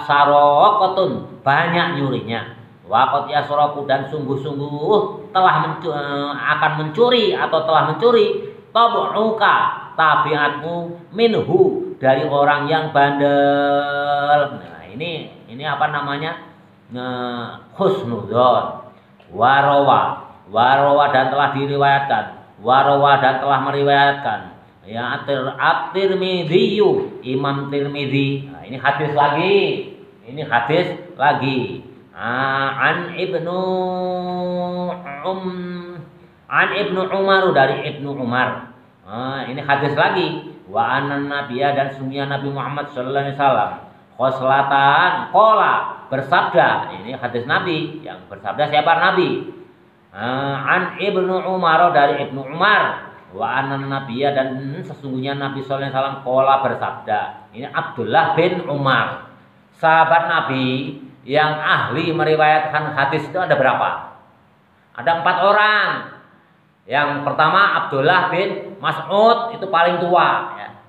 sarokotun, banyak nyurinya, waqad yasrafu, dan sungguh-sungguh akan mencuri atau telah mencuri, tabu'uka, tabiatmu, minhu, dari orang yang bandel. Nah ini apa namanya, husnudzon. Warawa dan telah diriwayatkan, warawa dan telah meriwayatkan, ya at-Tirmidzi, Imam Tirmidzi. Nah, ini hadis lagi. An Ibnu Umar, dari Ibnu Umar. Ini hadis lagi. Wa anan nabiyya, dan sungguhnya Nabi Muhammad sallallahu alaihi wasallam, khoslatan qala, bersabda. Ini hadis Nabi, yang bersabda siapa? Nabi. An Ibnu Umar, dari Ibnu Umar. Wa anan nabiyya, dan sesungguhnya Nabi sallallahu alaihi wasallam qala, bersabda. Ini Abdullah bin Umar. Sahabat Nabi yang ahli meriwayatkan hadis itu ada berapa? Ada 4 orang. Yang pertama Abdullah bin Mas'ud, itu paling tua ya.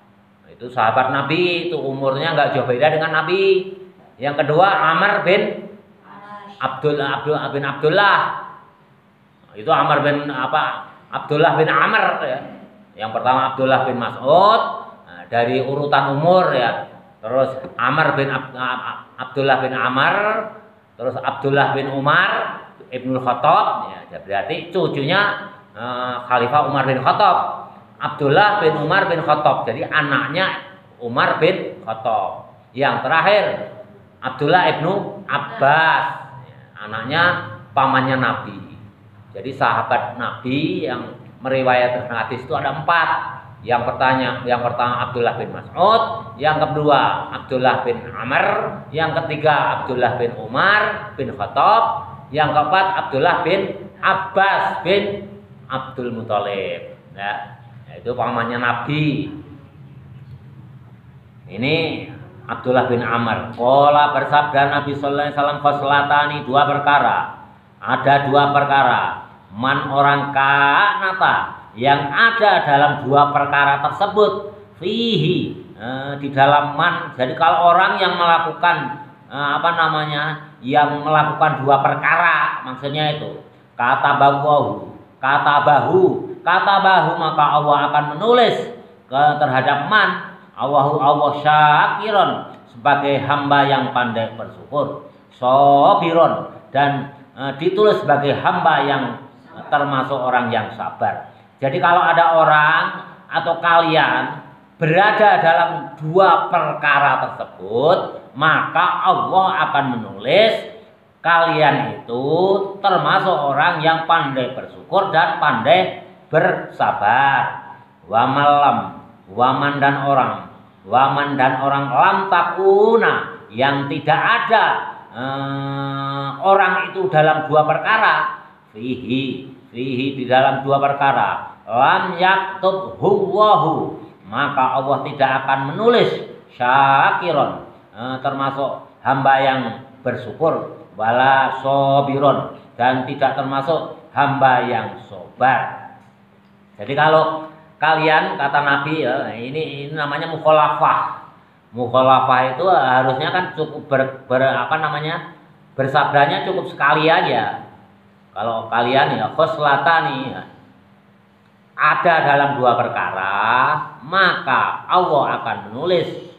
Itu sahabat Nabi, itu umurnya nggak jauh beda dengan Nabi. Yang kedua Amr bin Abdullah. Itu Amr bin Abdullah bin Amr ya. Yang pertama Abdullah bin Mas'ud, dari urutan umur ya. Terus Amr bin Abdullah bin Amr, terus Abdullah bin Umar Ibnul Khattab ya, berarti cucunya Khalifah Umar bin Khattab, Abdullah bin Umar bin Khattab. Jadi anaknya Umar bin Khattab. Yang terakhir Abdullah ibnu Abbas, anaknya pamannya Nabi. Jadi sahabat Nabi yang meriwayatkan hadis itu ada 4. Yang pertama Abdullah bin Mas'ud, yang kedua Abdullah bin Amr, yang ketiga Abdullah bin Umar bin Khattab, yang keempat Abdullah bin Abbas bin Abdul Muthalib. Ya, itu pamannya Nabi. Ini Abdullah bin Amr. Qala bersabda Nabi sallallahu alaihi wasallam, khoslatani, 2 perkara. Ada 2 perkara. Man orang kanata, yang ada dalam 2 perkara tersebut, fihi, di dalam man. Jadi kalau orang yang melakukan yang melakukan 2 perkara, maksudnya itu kata bahu, maka Allah akan menulis terhadap man, Allah syakiron, sebagai hamba yang pandai bersyukur, sobiron, dan ditulis sebagai hamba yang termasuk orang yang sabar. Jadi kalau ada orang atau kalian berada dalam 2 perkara tersebut, maka Allah akan menulis kalian itu termasuk orang yang pandai bersyukur dan pandai bersabar. Waman dan orang lam takuna, yang tidak ada orang itu dalam 2 perkara, fihi di dalam 2 perkara, lam yaktub huwahu, maka Allah tidak akan menulis syakiron, termasuk hamba yang bersyukur, wala sobiron, dan tidak termasuk hamba yang sobar. Jadi kalau kalian, kata Nabi, ya, ini namanya mukhalafah. Mukhalafah itu harusnya kan cukup bersabranya cukup sekali aja. Kalau kalian ya khoslatani, ya, ada dalam 2 perkara, maka Allah akan menulis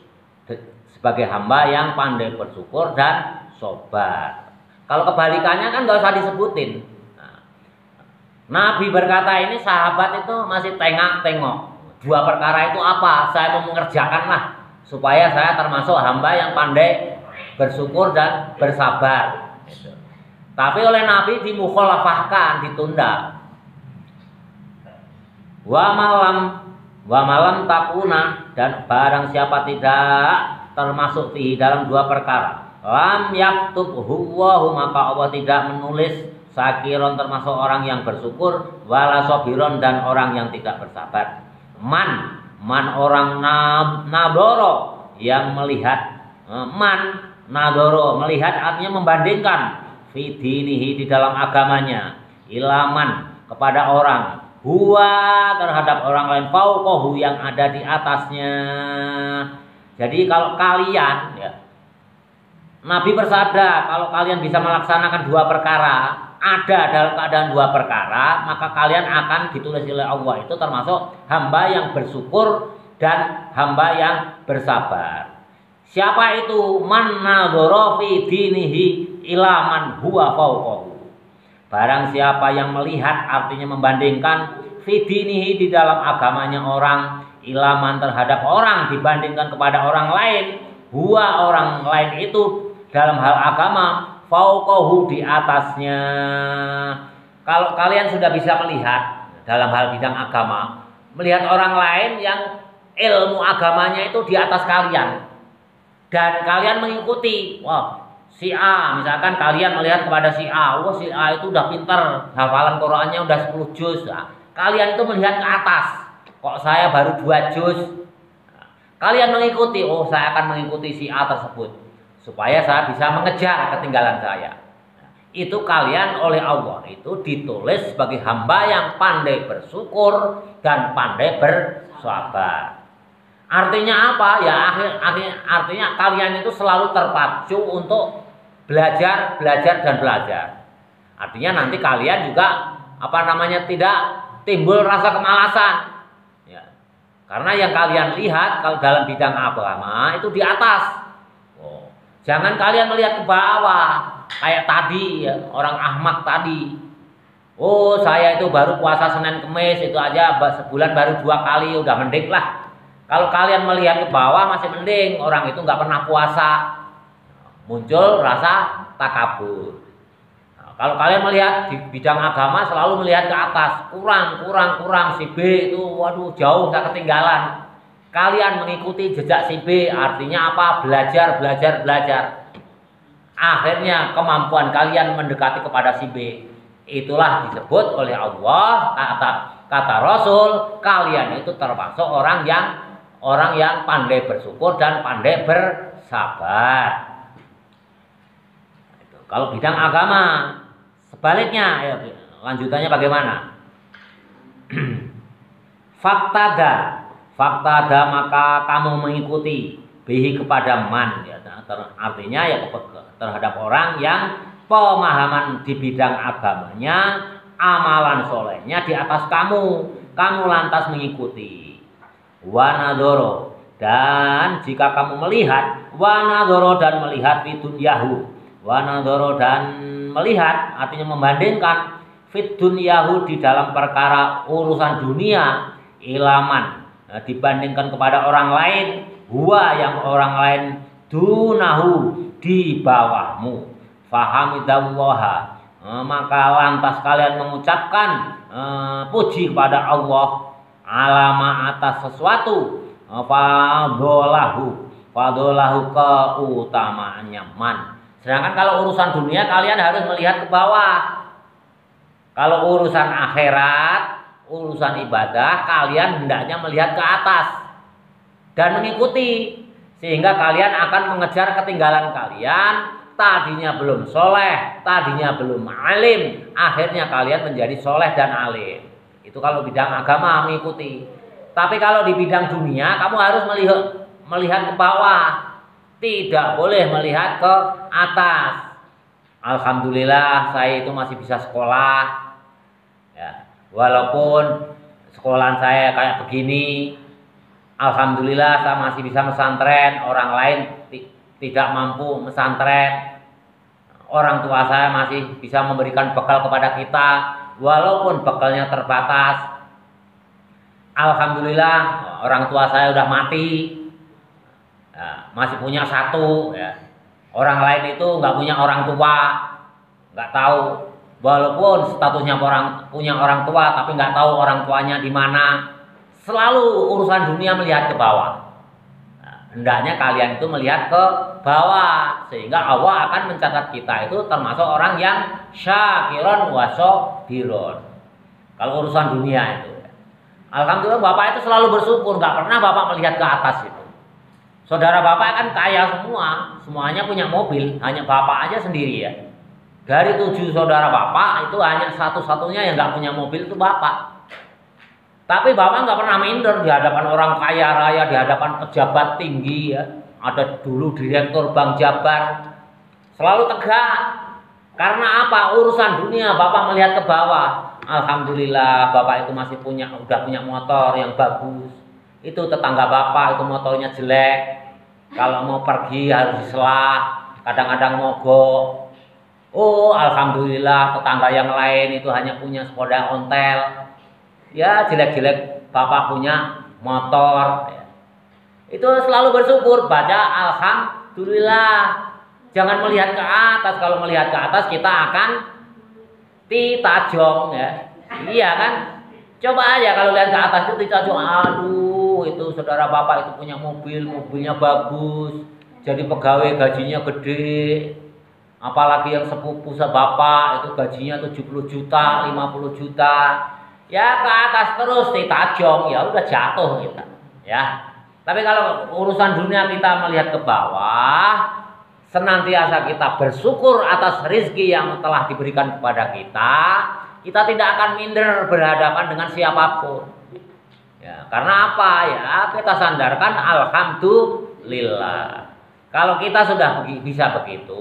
sebagai hamba yang pandai bersyukur dan sobar. Kalau kebalikannya kan nggak usah disebutin. Nabi berkata ini, sahabat itu masih tengok-tengok. 2 perkara itu apa? Saya mau mengerjakanlah supaya saya termasuk hamba yang pandai bersyukur dan bersabar. Tapi oleh Nabi dimukhalafahkan, ditunda. Wa malam takuna, dan barang siapa tidak termasuk di dalam 2 perkara, lam yaktub huwahu, maka Allah tidak menulis sakiron, termasuk orang yang bersyukur, wala sobiron, dan orang yang tidak bersabar. Man orang nadoro, yang melihat, nadoro melihat, artinya membandingkan, fidinihi di dalam agamanya, ilaman kepada orang, huwa terhadap orang lain, fauqahu yang ada di atasnya. Jadi kalau kalian, ya, Nabi bersabda, kalau kalian bisa melaksanakan 2 perkara, ada dalam keadaan 2 perkara, maka kalian akan ditulis oleh Allah itu termasuk hamba yang bersyukur dan hamba yang bersabar. Siapa itu? Man nadhara fi dinihi ilaman huwa fauqahu. Barang siapa yang melihat, artinya membandingkan, fi dinihi di dalam agamanya orang, ilaman terhadap orang, dibandingkan kepada orang lain, huwa orang lain itu dalam hal agama, fauqahu di atasnya. Kalau kalian sudah bisa melihat dalam hal bidang agama, melihat orang lain yang ilmu agamanya itu di atas kalian, dan kalian mengikuti, wah si A, misalkan kalian melihat kepada si A, wah si A itu udah pintar, hafalan Qur'annya udah 10 juz. Nah, kalian itu melihat ke atas, kok saya baru 2 juz. Nah, kalian mengikuti, oh saya akan mengikuti si A tersebut supaya saya bisa mengejar ketinggalan saya. Nah, itu kalian oleh Allah itu ditulis sebagai hamba yang pandai bersyukur dan pandai bersabar. Artinya apa? Ya artinya kalian itu selalu terpacu untuk belajar dan belajar. Artinya nanti kalian juga tidak timbul rasa kemalasan. Ya. Karena yang kalian lihat kalau dalam bidang agama itu di atas. Oh. Jangan kalian melihat ke bawah kayak tadi ya, orang Ahmad tadi. Oh, saya itu baru puasa Senin Kemis, itu aja sebulan baru 2 kali, udah mending lah. Kalau kalian melihat ke bawah masih mending, orang itu nggak pernah puasa, muncul rasa takabur. Nah, Kalau kalian melihat di bidang agama selalu melihat ke atas, kurang si B itu waduh jauh tak ketinggalan. Kalian mengikuti jejak si B artinya apa? Belajar. Akhirnya kemampuan kalian mendekati kepada si B. Itulah disebut oleh Allah kata Rasul, kalian itu termasuk orang yang pandai bersyukur dan pandai bersabar. Kalau bidang agama sebaliknya, ya, lanjutannya bagaimana? Faktada maka kamu mengikuti bihi kepada man, ya, artinya ya terhadap orang yang pemahaman di bidang agamanya, amalan solehnya di atas kamu lantas mengikuti. Wanadoro, dan jika kamu melihat wanadoro dan melihat fitun yahu, wanadoro dan melihat artinya membandingkan fitun yahu di dalam perkara urusan dunia ilaman, dibandingkan kepada orang lain, huwa yang orang lain dunahu di bawahmu, fahamidallaha, maka lantas kalian mengucapkan puji kepada Allah alama atas sesuatu, fadolahu keutamaannya man. Sedangkan kalau urusan dunia kalian harus melihat ke bawah. Kalau urusan akhirat, urusan ibadah kalian hendaknya melihat ke atas dan mengikuti, sehingga kalian akan mengejar ketinggalan kalian. Tadinya belum soleh, tadinya belum alim, akhirnya kalian menjadi soleh dan alim. Itu kalau bidang agama mengikuti. Tapi kalau di bidang dunia kamu harus melihat ke bawah, tidak boleh melihat ke atas. Alhamdulillah saya itu masih bisa sekolah, ya, walaupun sekolahan saya kayak begini. Alhamdulillah saya masih bisa pesantren, orang lain tidak mampu pesantren. Orang tua saya masih bisa memberikan bekal kepada kita, walaupun bekalnya terbatas. Alhamdulillah orang tua saya udah mati, ya, masih punya satu, ya. Orang lain itu nggak punya orang tua, nggak tahu. Walaupun statusnya punya orang tua, tapi nggak tahu orang tuanya di mana. Selalu urusan dunia melihat ke bawah. Hendaknya kalian itu melihat ke bawah, sehingga Allah akan mencatat kita itu termasuk orang yang syakiron wasobirun. Kalau urusan dunia itu, alhamdulillah bapak itu selalu bersyukur, nggak pernah bapak melihat ke atas itu. Saudara bapak kan kaya semua, semuanya punya mobil, hanya bapak aja sendiri ya. Dari 7 saudara bapak itu hanya satu-satunya yang nggak punya mobil itu bapak. Tapi bapak nggak pernah minder di hadapan orang kaya raya, di hadapan pejabat tinggi ya. Ada dulu direktur Bank Jabar. Selalu tegak. Karena apa? Urusan dunia bapak melihat ke bawah. Alhamdulillah bapak itu masih udah punya motor yang bagus. Itu tetangga bapak itu motornya jelek. Kalau mau pergi harus diselah. Kadang-kadang mogok. Oh alhamdulillah tetangga yang lain itu hanya punya sepeda ontel. Ya jelek-jelek bapak punya motor, ya. Itu selalu bersyukur, baca alhamdulillah. Jangan melihat ke atas. Kalau melihat ke atas kita akan ditajong, ya. Iya kan? Coba aja kalau lihat ke atas itu ditajong. Aduh itu saudara bapak itu punya mobilnya bagus, jadi pegawai gajinya gede. Apalagi yang sepupu sebapak itu gajinya 70 juta, 50 juta. Ya ke atas terus ditajong, ya udah jatuh kita, ya. Tapi kalau urusan dunia kita melihat ke bawah, senantiasa kita bersyukur atas rezeki yang telah diberikan kepada kita. Kita tidak akan minder berhadapan dengan siapapun. Ya, karena apa? Ya kita sandarkan alhamdulillah. Kalau kita sudah bisa begitu,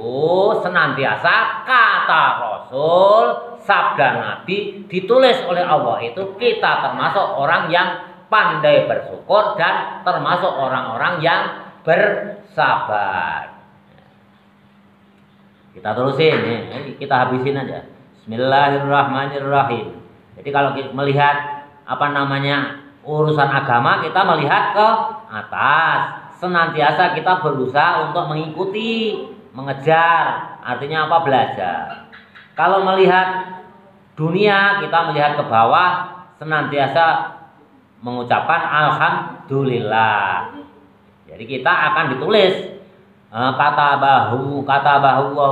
senantiasa kata Rasul, sabda Nabi ditulis oleh Allah itu kita termasuk orang yang pandai bersyukur dan termasuk orang-orang yang bersabar. Kita terusin ya, kita habisin aja. Bismillahirrahmanirrahim. Jadi kalau kita melihat urusan agama, kita melihat ke atas. Senantiasa kita berusaha untuk mengikuti, mengejar, artinya apa? Belajar. Kalau melihat dunia, kita melihat ke bawah, senantiasa mengucapkan alhamdulillah. Jadi kita akan ditulis kata bahu,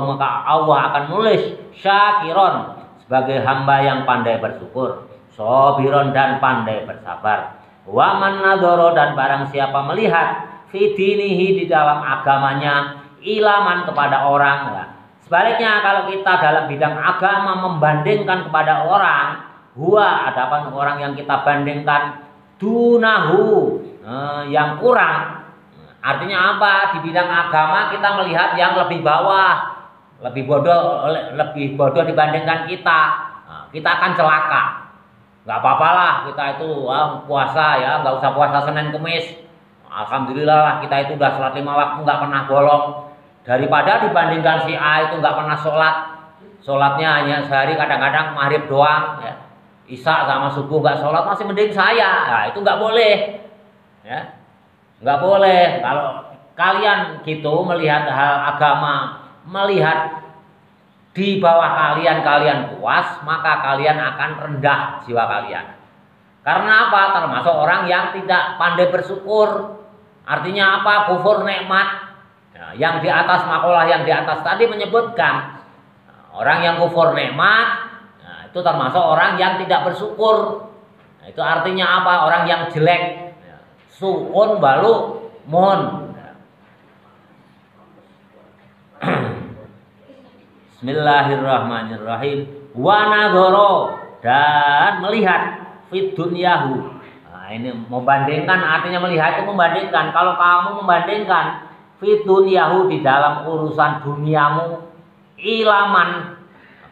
maka Allah akan nulis syakiron sebagai hamba yang pandai bersyukur, sobiron dan pandai bersabar, wa man nadhara dan barang siapa melihat fidinihi di dalam agamanya, ilaman kepada orang. Ya. Sebaliknya kalau kita dalam bidang agama membandingkan kepada orang, huwa adapan orang yang kita bandingkan dunahu, yang kurang. Artinya apa? Di bidang agama kita melihat yang lebih bawah, lebih bodoh dibandingkan kita. Kita akan celaka. Nggak apa-apalah kita itu puasa ya, nggak usah puasa Senin Kemis. Alhamdulillah lah kita itu udah sholat 5 waktu nggak pernah bolong. Daripada dibandingkan si A itu nggak pernah sholat, sholatnya hanya sehari kadang-kadang maghrib doang. Ya. Isya sama subuh nggak sholat, masih mending saya. Nah, itu nggak boleh, ya, nggak boleh. Kalau kalian gitu melihat hal agama, melihat di bawah kalian puas, maka kalian akan rendah jiwa kalian. Karena apa? Termasuk orang yang tidak pandai bersyukur. Artinya apa? Kufur nikmat. Nah, yang di atas makalah yang di atas tadi menyebutkan orang yang kufur nikmat. Itu termasuk orang yang tidak bersyukur. Nah, itu artinya apa? Orang yang jelek. Su'un balu mun. Bismillahirrahmanirrahim. Wa nadhara dan melihat fit dunyahu. Nah, ini membandingkan artinya melihat itu membandingkan. Kalau kamu membandingkan fit dunyahu di dalam urusan duniamu, ilaman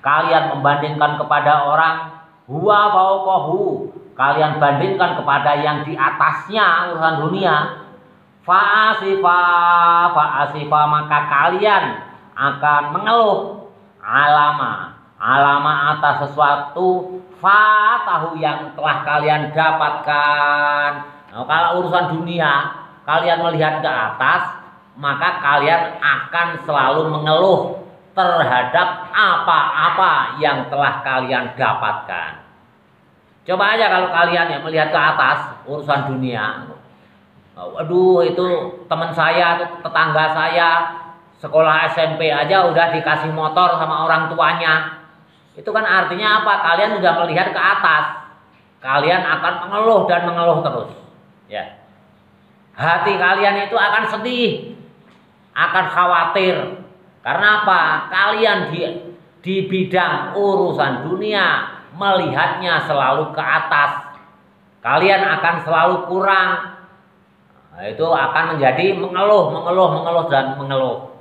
kalian membandingkan kepada orang, huwa fauqahu, kalian bandingkan kepada yang di atasnya urusan dunia, fa'asifa maka kalian akan mengeluh alama atas sesuatu fatahu yang telah kalian dapatkan. Nah, kalau urusan dunia kalian melihat ke atas, maka kalian akan selalu mengeluh terhadap apa-apa yang telah kalian dapatkan. Coba aja kalau kalian yang melihat ke atas urusan dunia. Waduh, itu teman saya, itu tetangga saya, sekolah SMP aja udah dikasih motor sama orang tuanya. Itu kan artinya apa? Kalian sudah melihat ke atas. Kalian akan mengeluh dan mengeluh terus. Ya. Hati kalian itu akan sedih, akan khawatir. Karena apa? Kalian di bidang urusan dunia melihatnya selalu ke atas. Kalian akan selalu kurang. Nah, itu akan menjadi mengeluh dan mengeluh.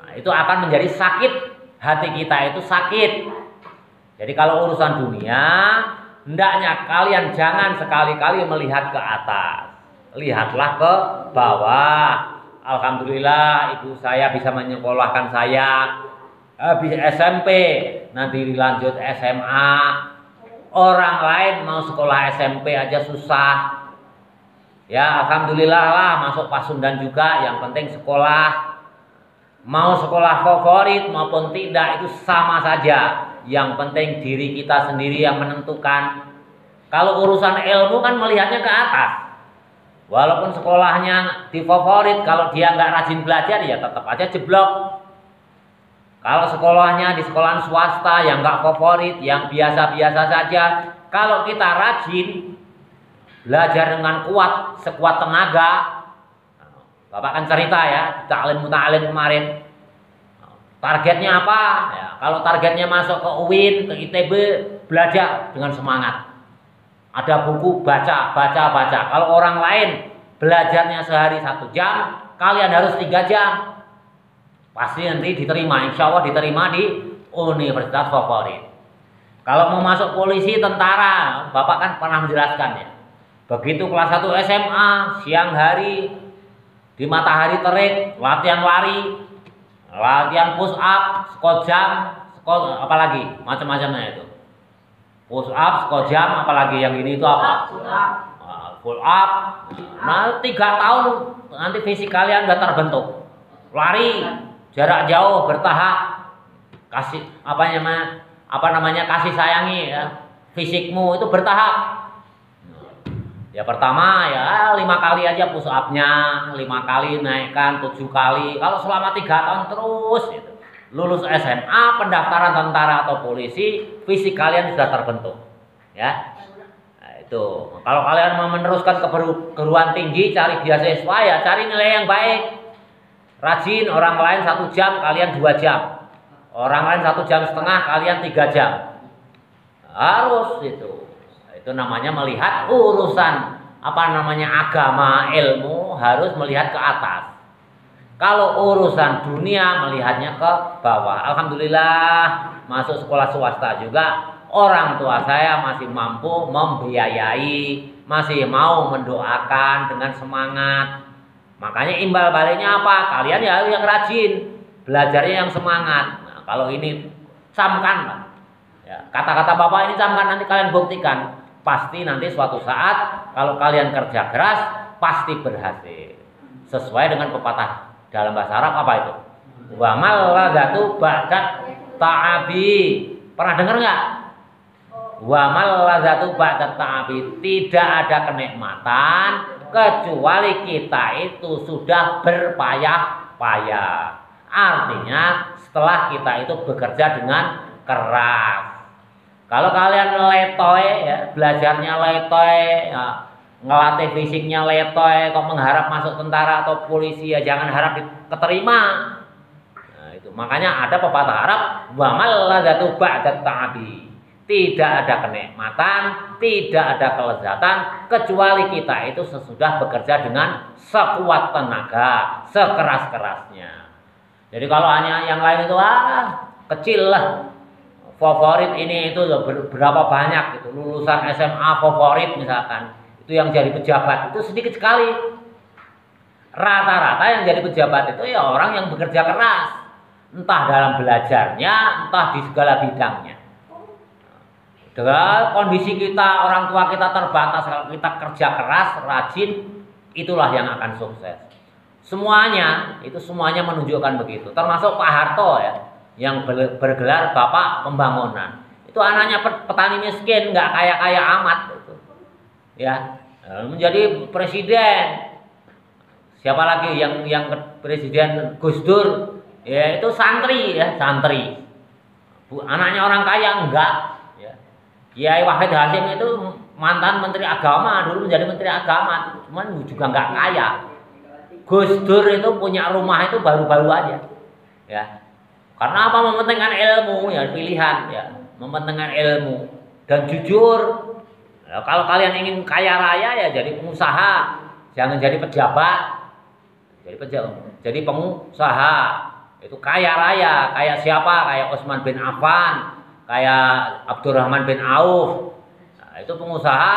Nah, itu akan menjadi sakit. Hati kita itu sakit. Jadi kalau urusan dunia, hendaknya kalian jangan sekali-kali melihat ke atas. Lihatlah ke bawah. Alhamdulillah ibu saya bisa menyekolahkan saya habis SMP, nanti dilanjut SMA. Orang lain mau sekolah SMP aja susah. Ya alhamdulillah lah masuk Pasundan juga, yang penting sekolah. Mau sekolah favorit maupun tidak itu sama saja. Yang penting diri kita sendiri yang menentukan. Kalau urusan ilmu kan melihatnya ke atas. Walaupun sekolahnya di favorit, kalau dia nggak rajin belajar ya tetap aja jeblok. Kalau sekolahnya di sekolahan swasta yang nggak favorit, yang biasa-biasa saja, kalau kita rajin belajar dengan kuat, sekuat tenaga, Bapak kan cerita ya, ta'lim muta'alim kemarin. Targetnya apa? Ya, kalau targetnya masuk ke UIN, ke ITB, belajar dengan semangat. Ada buku, baca. Kalau orang lain belajarnya sehari 1 jam, kalian harus 3 jam. Pasti nanti diterima, insya Allah diterima di universitas favorit. Kalau mau masuk polisi, tentara, Bapak kan pernah menjelaskan ya. Begitu kelas 1 SMA, siang hari, di matahari terik, latihan lari, latihan push up, squat jump, apalagi macam-macamnya itu. Push up, squat jump, apalagi yang ini itu apa? Full up. Nah 3 tahun nanti fisik kalian udah terbentuk. Lari jarak jauh bertahap, kasih apa namanya, kasih sayangi ya, fisikmu itu bertahap. Ya pertama ya 5 kali aja push up-nya, 5 kali naikkan 7 kali. Kalau selama 3 tahun terus gitu. Lulus SMA, pendaftaran tentara atau polisi, fisik kalian sudah terbentuk. Ya. Nah, itu. Kalau kalian mau meneruskan ke perguruan tinggi, cari beasiswa ya cari nilai yang baik. Rajin, orang lain 1 jam, kalian 2 jam. Orang lain 1,5 jam, kalian 3 jam. Harus itu. Itu namanya melihat urusan agama, ilmu harus melihat ke atas. Kalau urusan dunia melihatnya ke bawah. Alhamdulillah masuk sekolah swasta juga orang tua saya masih mampu membiayai, masih mau mendoakan dengan semangat. Makanya imbal baliknya apa? Kalian ya yang rajin, belajarnya yang semangat. Nah, kalau ini camkan, ya, kata-kata Bapak ini camkan, nanti kalian buktikan. Pasti nanti suatu saat kalau kalian kerja keras pasti berhasil. Sesuai dengan pepatah dalam bahasa Arab apa itu? Wa mal ladzatu ba'dat ta'abi. Pernah dengar nggak? Wa mal ladzatu ba'dat ta'abi. Tidak ada kenikmatan kecuali kita itu sudah berpayah-payah. Artinya setelah kita itu bekerja dengan keras. Kalau kalian letoy ya, belajarnya letoy, ya, ngelatih fisiknya letoy, kok mengharap masuk tentara atau polisi ya jangan harap diterima. Nah, itu makanya ada pepatah Arab, wa mal ladzatu ba'dat ta'abi. Tidak ada kenikmatan, tidak ada kelezatan kecuali kita itu sesudah bekerja dengan sekuat tenaga, sekeras-kerasnya. Jadi kalau hanya yang lain itu kecil lah. Favorit ini itu berapa banyak gitu, lulusan SMA favorit misalkan itu yang jadi pejabat itu sedikit sekali. Rata-rata yang jadi pejabat itu ya orang yang bekerja keras, entah dalam belajarnya, entah di segala bidangnya. Dengan kondisi kita, orang tua kita terbatas, kalau kita kerja keras, rajin, itulah yang akan sukses. Semuanya menunjukkan begitu, termasuk Pak Harto ya, yang bergelar Bapak Pembangunan. Itu anaknya petani miskin, nggak kaya-kaya amat gitu. Ya, menjadi presiden. Siapa lagi yang presiden? Gus Dur. Ya, itu santri ya, santri. Anaknya orang kaya enggak, ya. Kiai Wahid Hasyim itu mantan menteri agama, dulu menjadi menteri agama, cuman juga enggak kaya. Gus Dur itu punya rumah itu baru-baru aja. Ya. Karena apa? Mementingkan ilmu ya, pilihan ya, mementingkan ilmu dan jujur. Ya, kalau kalian ingin kaya raya ya jadi pengusaha, jangan jadi pejabat. Jadi pengusaha. Itu kaya raya, kayak siapa? Kayak Utsman bin Affan, kayak Abdurrahman bin Auf. Nah, itu pengusaha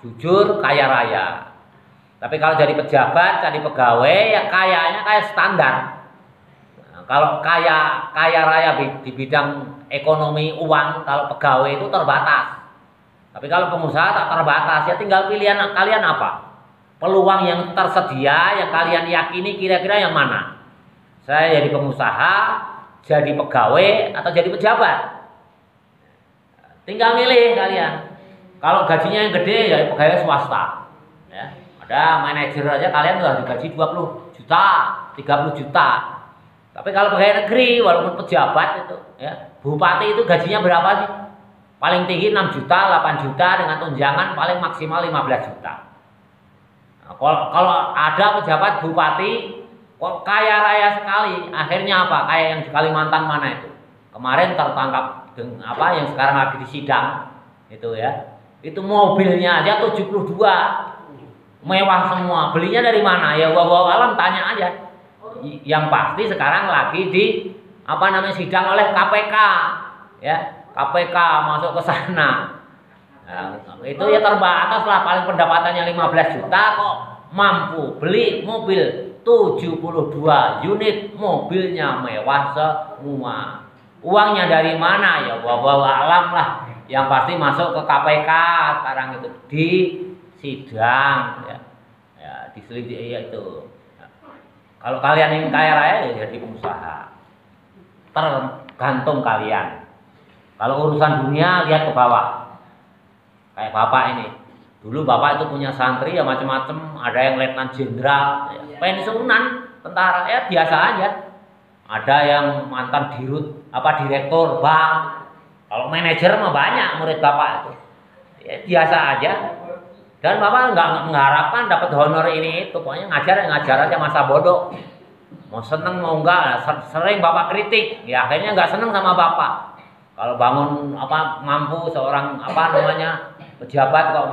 jujur, kaya raya. Tapi kalau jadi pejabat, jadi pegawai ya kayaknya kayak standar. Kalau kaya raya di bidang ekonomi uang, kalau pegawai itu terbatas. Tapi kalau pengusaha tak terbatas, ya tinggal pilihan kalian apa. Peluang yang tersedia, yang kalian yakini kira-kira yang mana? Saya jadi pengusaha, jadi pegawai, atau jadi pejabat. Tinggal milih kalian. Kalau gajinya yang gede, ya pegawai swasta. Ya, ada manajer aja kalian udah digaji 20 juta, 30 juta. Tapi kalau pegawai negeri, walaupun pejabat itu, ya, bupati itu gajinya berapa sih? Paling tinggi 6 juta, 8 juta dengan tunjangan paling maksimal 15 juta. Nah, kalau ada pejabat bupati kok kaya raya sekali, akhirnya apa? Kayak yang di Kalimantan mana itu? Kemarin tertangkap yang sekarang lagi di sidang itu ya. Itu mobilnya aja 72. Mewah semua. Belinya dari mana? Ya wallahu alam, tanya aja. Yang pasti sekarang lagi di sidang oleh KPK ya, KPK masuk ke sana. Nah, itu ya terbatas lah, paling pendapatannya 15 juta kok mampu beli mobil 72 unit, mobilnya mewah semua. Uangnya dari mana? Ya wallahu alam lah. Yang pasti masuk ke KPK sekarang itu di sidang ya. Ya, diselidiki ya itu. Kalau kalian ingin kaya raya ya jadi pengusaha. Tergantung kalian. Kalau urusan dunia lihat ke bawah. Kayak bapak ini. Dulu bapak itu punya santri ya macam-macam, ada yang letnan jenderal, ya, pensiunan tentara ya biasa aja. Ada yang mantan direktur bank. Kalau manajer mah banyak murid bapak itu. Ya, biasa aja. Dan bapak nggak mengharapkan dapat honor ini itu, pokoknya ngajar aja masa bodoh. Mau seneng mau enggak, sering bapak kritik, ya akhirnya nggak seneng sama bapak. Kalau bangun mampu seorang pejabat kok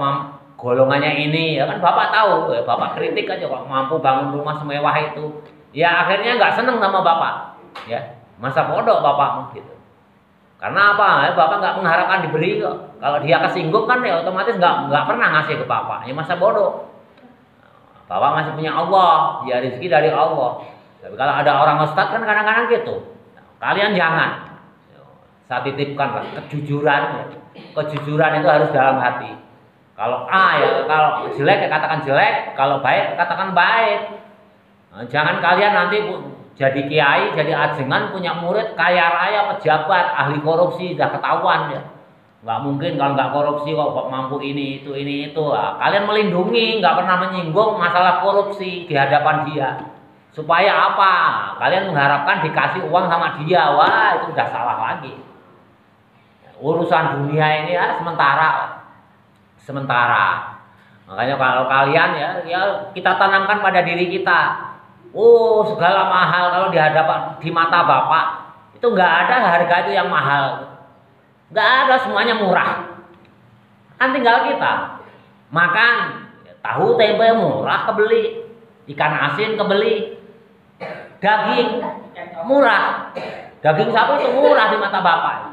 golongannya ini, ya kan bapak tahu, ya bapak kritik aja kok mampu bangun rumah semewah itu. Ya akhirnya nggak seneng sama bapak, ya masa bodoh bapakmu gitu. Karena apa? Ya, bapak nggak mengharapkan diberi kok. Kalau dia kesinggung kan ya otomatis nggak pernah ngasih ke bapak. Ya masa bodoh. Bapak masih punya Allah, ya rezeki dari Allah. Tapi kalau ada orang ustadz kan kadang-kadang gitu. Kalian jangan. Saya titipkan lah kejujuran. Ya. Kejujuran itu harus dalam hati. Kalau kalau jelek ya katakan jelek, kalau baik katakan baik. Nah, jangan kalian nanti jadi kiai, jadi ajengan punya murid kaya raya, pejabat, ahli korupsi, sudah ketahuan ya. Nggak mungkin kalau nggak korupsi kok mampu ini itu. Nah, kalian melindungi, nggak pernah menyinggung masalah korupsi di hadapan dia. Supaya apa? Kalian mengharapkan dikasih uang sama dia, wah itu udah salah lagi. Urusan dunia ini ya sementara. Makanya kalau kalian ya kita tanamkan pada diri kita. Oh segala mahal kalau di mata bapak itu nggak ada harga itu yang mahal, nggak ada, semuanya murah. Kan tinggal kita makan tahu tempe murah kebeli, ikan asin kebeli, daging murah, daging sapi itu murah di mata bapak.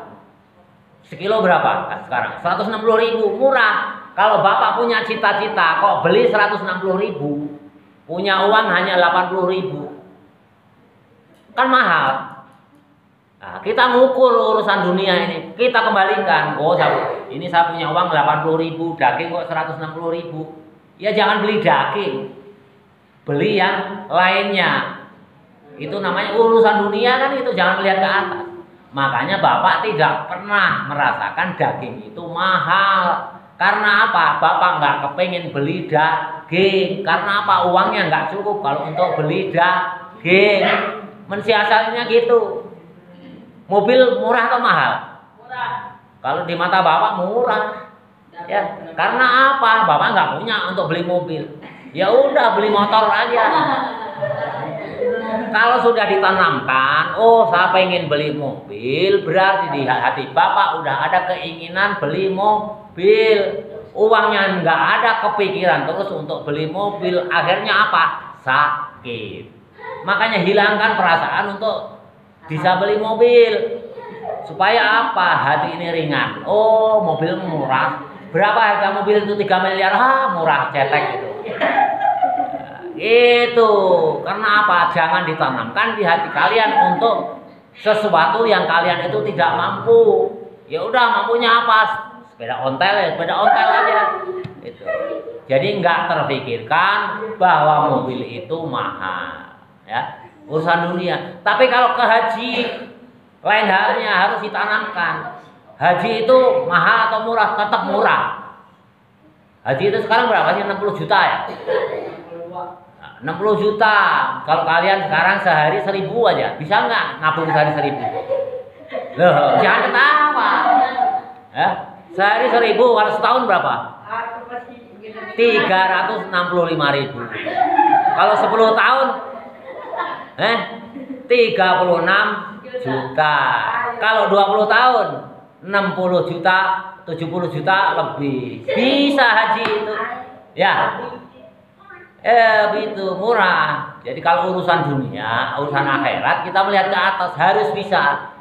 Sekilo berapa kan sekarang? 160.000 murah. Kalau bapak punya cita-cita kok beli 160.000, punya uang hanya 80.000, kan mahal. Nah, kita ngukur urusan dunia ini, kita kembalikan. Oh, ini saya punya uang 80.000, daging kok 160.000. Ya jangan beli daging, beli yang lainnya. Itu namanya urusan dunia kan itu, jangan melihat ke atas. Makanya bapak tidak pernah merasakan daging itu mahal. Karena apa? Bapak nggak kepingin beli daging. Karena apa? Uangnya nggak cukup kalau untuk beli daging. Mensiasatinya gitu. Mobil murah atau mahal? Murah. Kalau di mata bapak murah. Ya, karena apa? Bapak nggak punya untuk beli mobil. Ya udah beli motor aja. Kalau sudah ditanamkan, oh saya pengen beli mobil, berarti di hati bapak udah ada keinginan beli mobil. Uangnya nggak ada kepikiran terus untuk beli mobil, akhirnya apa? Sakit. Makanya hilangkan perasaan untuk bisa beli mobil. Supaya apa? Hati ini ringan. Oh mobil murah. Berapa harga mobil itu? 3 miliar. Murah cetek itu. Itu karena apa? Jangan ditanamkan di hati kalian untuk sesuatu yang kalian itu tidak mampu. Ya udah, mampunya apa? Sepeda ontel aja. Itu. Jadi nggak terpikirkan bahwa mobil itu mahal, ya urusan dunia. Tapi kalau ke haji, lain halnya, harus ditanamkan. Haji itu mahal atau murah? Tetap murah. Haji itu sekarang berapa sih? 60 juta ya? 60 juta. Kalau kalian sekarang sehari 1.000 aja, bisa nggak nabung sehari 1.000? Loh, jangan ketawa. Ya, sehari 1.000, kalau setahun berapa? 365.000. Kalau 10 tahun, 36 juta. Kalau 20 tahun, 60 juta, 70 juta lebih. Bisa haji itu. Ya. Begitu murah. Jadi kalau urusan dunia, urusan akhirat, kita melihat ke atas, harus bisa.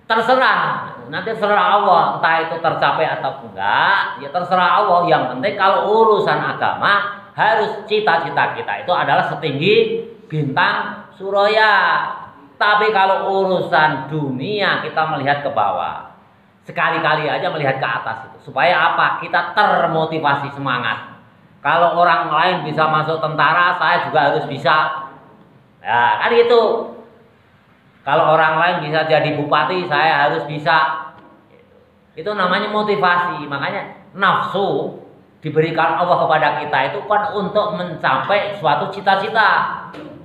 Terserah, nanti terserah Allah, entah itu tercapai atau enggak, ya terserah Allah. Yang penting kalau urusan agama, harus cita-cita kita itu adalah setinggi bintang Suraya. Tapi kalau urusan dunia, kita melihat ke bawah. Sekali-kali aja melihat ke atas itu. Supaya apa? Kita termotivasi semangat. Kalau orang lain bisa masuk tentara, saya juga harus bisa. Ya, kan gitu. Kalau orang lain bisa jadi bupati, saya harus bisa. Itu namanya motivasi. Makanya nafsu diberikan Allah kepada kita itu kan untuk mencapai suatu cita-cita.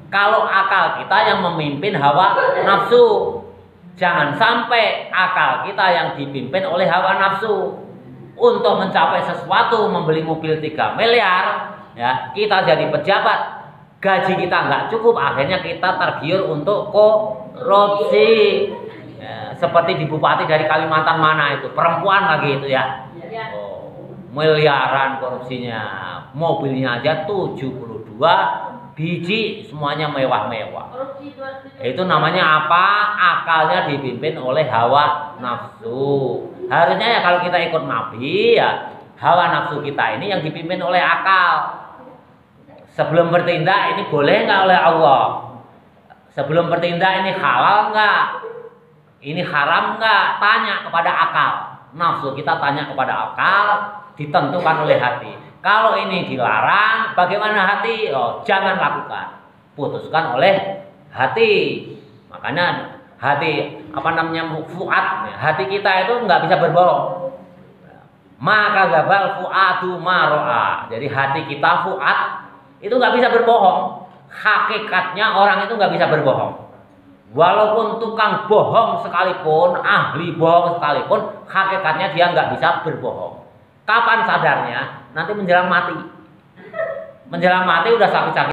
Kalau akal kita yang memimpin hawa nafsu, jangan sampai akal kita yang dipimpin oleh hawa nafsu. Untuk mencapai sesuatu, membeli mobil 3 miliar, ya, kita jadi pejabat, gaji kita nggak cukup, akhirnya kita tergiur untuk korupsi. Ya, seperti di bupati dari Kalimantan mana itu, perempuan lagi itu ya. Oh, miliaran korupsinya, mobilnya aja 72 biji, semuanya mewah-mewah. Itu namanya apa? Akalnya dipimpin oleh hawa nafsu. Harusnya ya kalau kita ikut Nabi ya, hawa nafsu kita ini yang dipimpin oleh akal. Sebelum bertindak ini boleh nggak oleh Allah? Sebelum bertindak ini halal nggak? Ini haram nggak? Tanya kepada akal. Nafsu kita tanya kepada akal, ditentukan oleh hati. Kalau ini dilarang, bagaimana hati? Oh, jangan lakukan. Putuskan oleh hati. Makanya hati, apa namanya, fuad, hati kita itu nggak bisa berbohong. Maka gabal fuadu maroa. Jadi hati kita fuad itu nggak bisa berbohong. Hakikatnya orang itu nggak bisa berbohong. Walaupun tukang bohong sekalipun, ahli bohong sekalipun, hakikatnya dia nggak bisa berbohong. Kapan sadarnya? Nanti menjelang mati. Menjelang mati udah sakit-sakit.